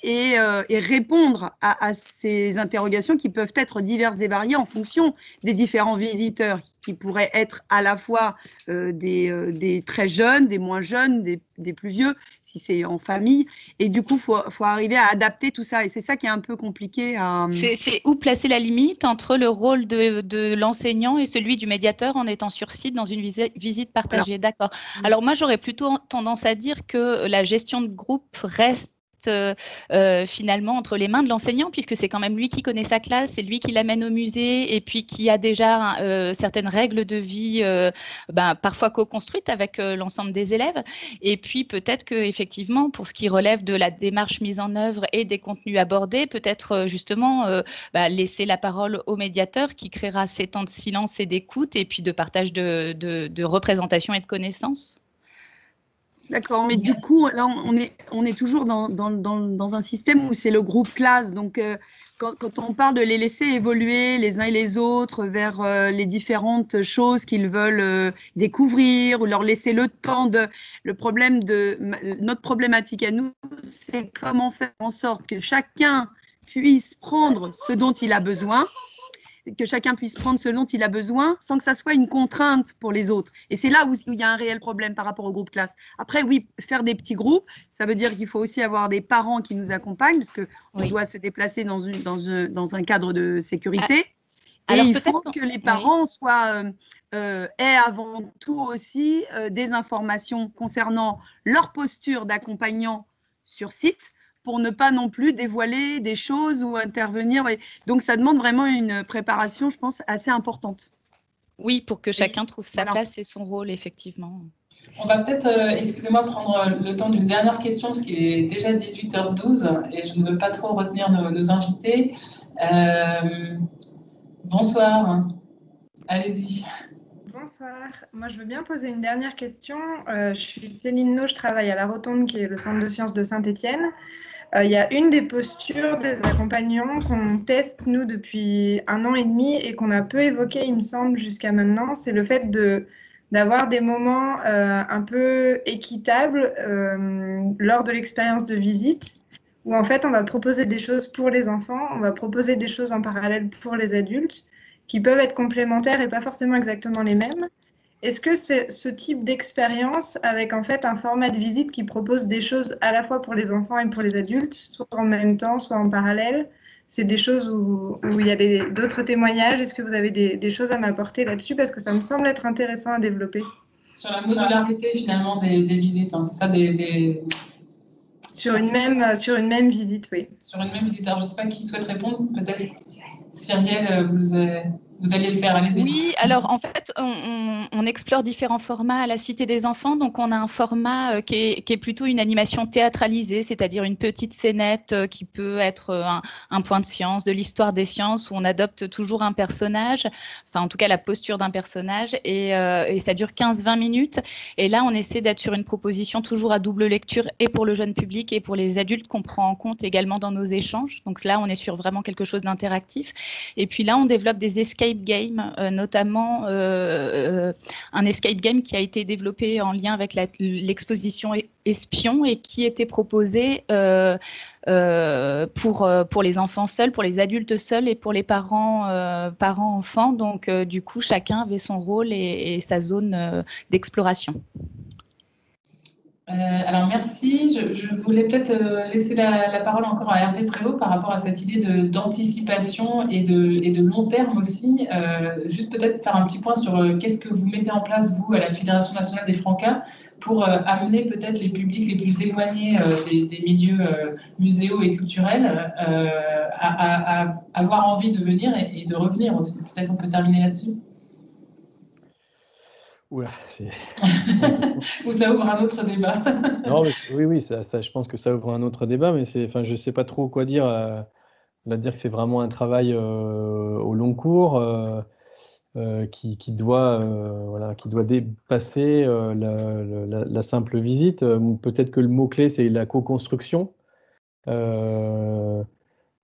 répondre à ces interrogations qui peuvent être diverses et variées en fonction des différents visiteurs, qui pourraient être à la fois des très jeunes, des moins jeunes, des plus vieux, si c'est en famille. Et du coup, faut arriver à adapter tout ça. Et c'est ça qui est un peu compliqué à… C'est où placer la limite entre le rôle de l'enseignant et celui du médiateur en étant sur site dans une visite partagée. D'accord. Alors moi, j'aurais plutôt tendance à dire que la gestion de groupe reste finalement entre les mains de l'enseignant, puisque c'est quand même lui qui connaît sa classe, c'est lui qui l'amène au musée et puis qui a déjà certaines règles de vie parfois co-construites avec l'ensemble des élèves. Et puis peut-être que effectivement, pour ce qui relève de la démarche mise en œuvre et des contenus abordés, peut-être justement laisser la parole au médiateur qui créera ces temps de silence et d'écoute et puis de partage de représentation et de connaissances. D'accord, mais du coup, là, on est toujours dans un système où c'est le groupe classe. Donc, quand on parle de les laisser évoluer les uns et les autres vers les différentes choses qu'ils veulent découvrir ou leur laisser le temps notre problématique à nous, c'est comment faire en sorte que chacun puisse prendre ce dont il a besoin, sans que ça soit une contrainte pour les autres. Et c'est là où il y a un réel problème par rapport au groupe classe. Après, oui, faire des petits groupes, ça veut dire qu'il faut aussi avoir des parents qui nous accompagnent, parce qu'on doit se déplacer dans un cadre de sécurité. Alors, il faut que les parents aient avant tout aussi des informations concernant leur posture d'accompagnant sur site, pour ne pas non plus dévoiler des choses ou intervenir. Donc, ça demande vraiment une préparation, je pense, assez importante. Oui, pour que chacun trouve sa place et son rôle, effectivement. On va peut-être, excusez-moi, prendre le temps d'une dernière question, parce qu'il est déjà 18h12 et je ne veux pas trop retenir nos invités. Bonsoir, allez-y. Bonsoir, moi je veux bien poser une dernière question. Je suis Céline No, je travaille à La Rotonde, qui est le centre de sciences de Saint-Étienne. Il y a une des postures des accompagnants qu'on teste, nous, depuis 1 an et demi et qu'on a peu évoqué, il me semble, jusqu'à maintenant, c'est le fait d'avoir des moments un peu équitables lors de l'expérience de visite, où en fait on va proposer des choses pour les enfants, on va proposer des choses en parallèle pour les adultes, qui peuvent être complémentaires et pas forcément exactement les mêmes. Est-ce que c'est ce type d'expérience avec en fait un format de visite qui propose des choses à la fois pour les enfants et pour les adultes, soit en même temps, soit en parallèle? C'est des choses où il y a d'autres témoignages. Est-ce que vous avez des choses à m'apporter là-dessus? Parce que ça me semble être intéressant à développer. Sur la modularité finalement des visites, c'est ça Sur une même visite, oui. Sur une même visite. Alors je ne sais pas qui souhaite répondre, peut-être Cyrielle, vous vous alliez le faire, allez-y. Oui, alors en fait, on explore différents formats à la Cité des Enfants. Donc, on a un format qui est plutôt une animation théâtralisée, c'est-à-dire une petite scénette qui peut être un point de science, de l'histoire des sciences, où on adopte toujours un personnage, enfin en tout cas la posture d'un personnage, et ça dure 15-20 minutes. Et là, on essaie d'être sur une proposition toujours à double lecture, et pour le jeune public et pour les adultes qu'on prend en compte également dans nos échanges. Donc là, on est sur vraiment quelque chose d'interactif. Et puis là, on développe des escape games, notamment un escape game qui a été développé en lien avec l'exposition Espion et qui était proposé pour les enfants seuls, pour les adultes seuls et pour les parents-enfants. Donc, du coup, chacun avait son rôle et sa zone d'exploration. Alors merci. Je voulais peut-être laisser la parole encore à Hervé Prévost par rapport à cette idée d'anticipation et de long terme aussi. Juste peut-être faire un petit point sur qu'est-ce que vous mettez en place, vous, à la Fédération nationale des Francas, pour amener peut-être les publics les plus éloignés des milieux muséaux et culturels à avoir envie de venir et de revenir aussi. Peut-être on peut terminer là-dessus. Oula, Ou ça ouvre un autre débat. Non, mais oui, ça, je pense que ça ouvre un autre débat, mais enfin, je ne sais pas trop quoi dire. On va dire que c'est vraiment un travail au long cours qui doit dépasser la simple visite. Peut-être que le mot-clé, c'est la co-construction.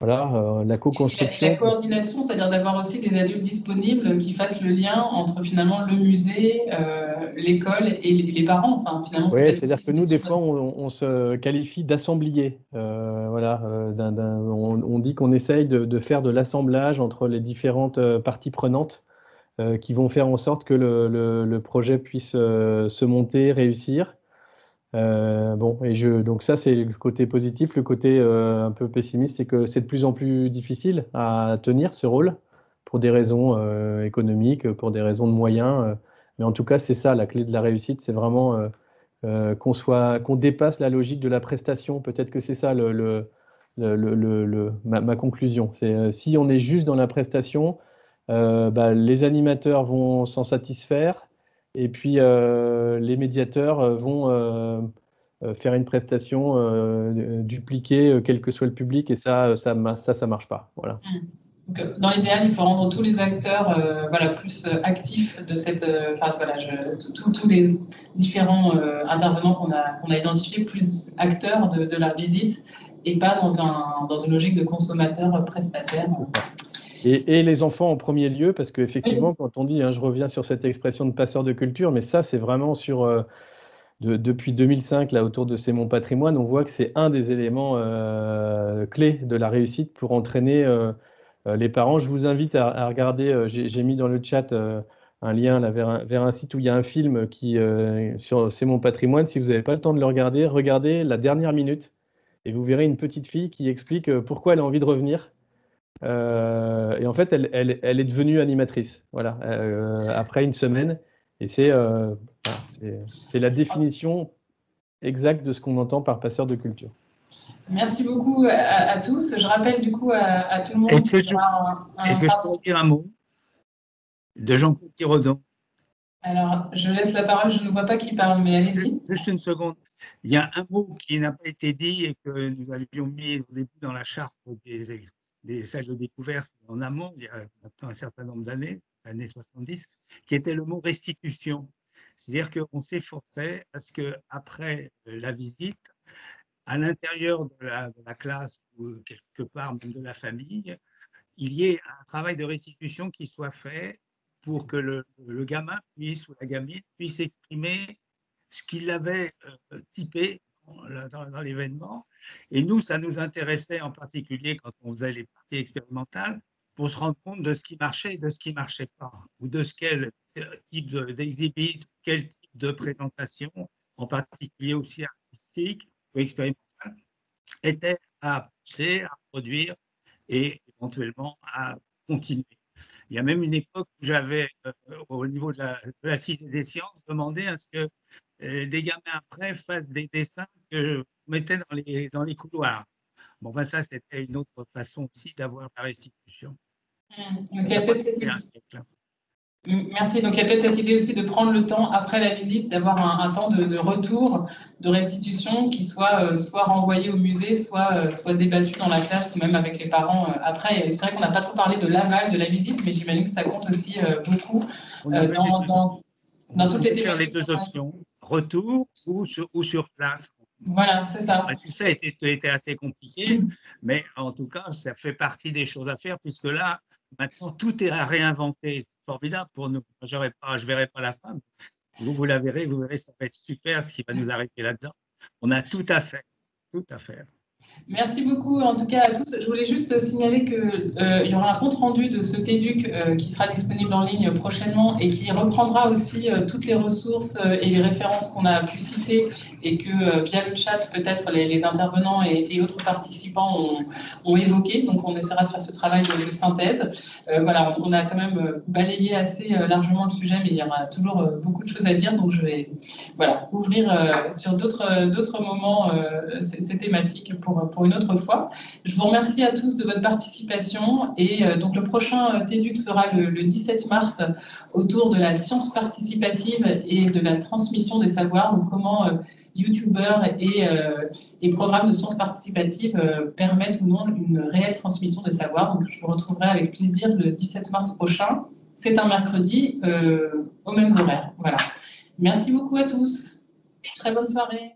La co-construction. La coordination, c'est-à-dire d'avoir aussi des adultes disponibles qui fassent le lien entre finalement le musée, l'école et les parents. Enfin, finalement, oui, c'est-à-dire que nous, des fois, on se qualifie d'assemblier. On dit qu'on essaye de faire de l'assemblage entre les différentes parties prenantes qui vont faire en sorte que le projet puisse se monter, réussir. Donc ça, c'est le côté positif. Le côté un peu pessimiste, c'est que c'est de plus en plus difficile à tenir ce rôle pour des raisons économiques, pour des raisons de moyens. Mais en tout cas, c'est ça, la clé de la réussite, c'est vraiment qu'on dépasse la logique de la prestation. Peut-être que c'est ça ma conclusion. C'est si on est juste dans la prestation, les animateurs vont s'en satisfaire. Et puis, les médiateurs vont faire une prestation dupliquée, quel que soit le public, et ça marche pas. Voilà. Donc, dans l'idéal, il faut rendre tous les acteurs plus actifs de cette. Tous les différents intervenants qu'on a identifiés, plus acteurs de la visite, et pas dans une logique de consommateur prestataire. Et les enfants en premier lieu, parce qu'effectivement, quand on dit, je reviens sur cette expression de passeur de culture, mais ça, c'est vraiment depuis 2005, là, autour de C'est mon patrimoine, on voit que c'est un des éléments clés de la réussite pour entraîner les parents. Je vous invite à regarder, j'ai mis dans le chat un lien là, vers un site où il y a un film sur C'est mon patrimoine. Si vous n'avez pas le temps de le regarder, regardez la dernière minute et vous verrez une petite fille qui explique pourquoi elle a envie de revenir. Et en fait, elle est devenue animatrice, voilà, après une semaine. Et c'est la définition exacte de ce qu'on entend par passeur de culture. Merci beaucoup à tous. Je rappelle du coup à tout le monde. Est-ce que je peux dire un mot de Jean-Claude Thirodon? Alors, je laisse la parole. Je ne vois pas qui parle, mais allez-y. Juste une seconde. Il y a un mot qui n'a pas été dit et que nous avions mis au début dans la charte des salles de découverte en amont, il y a maintenant un certain nombre d'années, années 70, qui était le mot restitution. C'est-à-dire qu'on s'efforçait à ce qu'après la visite, à l'intérieur de la classe ou quelque part même de la famille, il y ait un travail de restitution qui soit fait pour que le gamin puisse ou la gamine puisse exprimer ce qu'il avait typé dans l'événement. Et nous, ça nous intéressait en particulier quand on faisait les parties expérimentales pour se rendre compte de ce qui marchait et de ce qui ne marchait pas, ou de quel type d'exhibit, quel type de présentation, en particulier aussi artistique ou expérimentale, était à pousser, à produire et éventuellement à continuer. Il y a même une époque où j'avais, au niveau de la Cité des sciences, demandé à ce que les gamins après fassent des dessins que je mettais dans les couloirs. Bon, ça, c'était une autre façon aussi d'avoir la restitution. Donc, il y a peut-être cette idée. Merci. Donc, il y a peut-être cette idée aussi de prendre le temps après la visite, d'avoir un temps de retour, de restitution qui soit renvoyé au musée, soit débattu dans la classe ou même avec les parents après. C'est vrai qu'on n'a pas trop parlé de l'aval de la visite, mais j'imagine que ça compte aussi beaucoup dans toutes les thématiques. Faire les deux options, retour ou sur place. Voilà, c'est ça. Tout ça était assez compliqué, mais en tout cas, ça fait partie des choses à faire, puisque là, maintenant, tout est à réinventer. C'est formidable pour nous. Je ne verrai pas la fin. Vous la verrez, ça va être super ce qui va nous arrêter là-dedans. On a tout à faire, tout à faire. Merci beaucoup en tout cas à tous. Je voulais juste signaler qu'il y aura un compte-rendu de ce TEDUC qui sera disponible en ligne prochainement et qui reprendra aussi toutes les ressources et les références qu'on a pu citer et que via le chat peut-être les intervenants et autres participants ont évoqué. Donc on essaiera de faire ce travail de synthèse. Voilà, on a quand même balayé assez largement le sujet, mais il y aura toujours beaucoup de choses à dire. Donc je vais ouvrir sur d'autres moments ces thématiques pour une autre fois. Je vous remercie à tous de votre participation et donc le prochain TEDUC sera le 17 mars autour de la science participative et de la transmission des savoirs, donc comment YouTubeurs et programmes de sciences participatives permettent ou non une réelle transmission des savoirs. Donc je vous retrouverai avec plaisir le 17 mars prochain. C'est un mercredi aux mêmes horaires. Voilà. Merci beaucoup à tous. Très bonne soirée.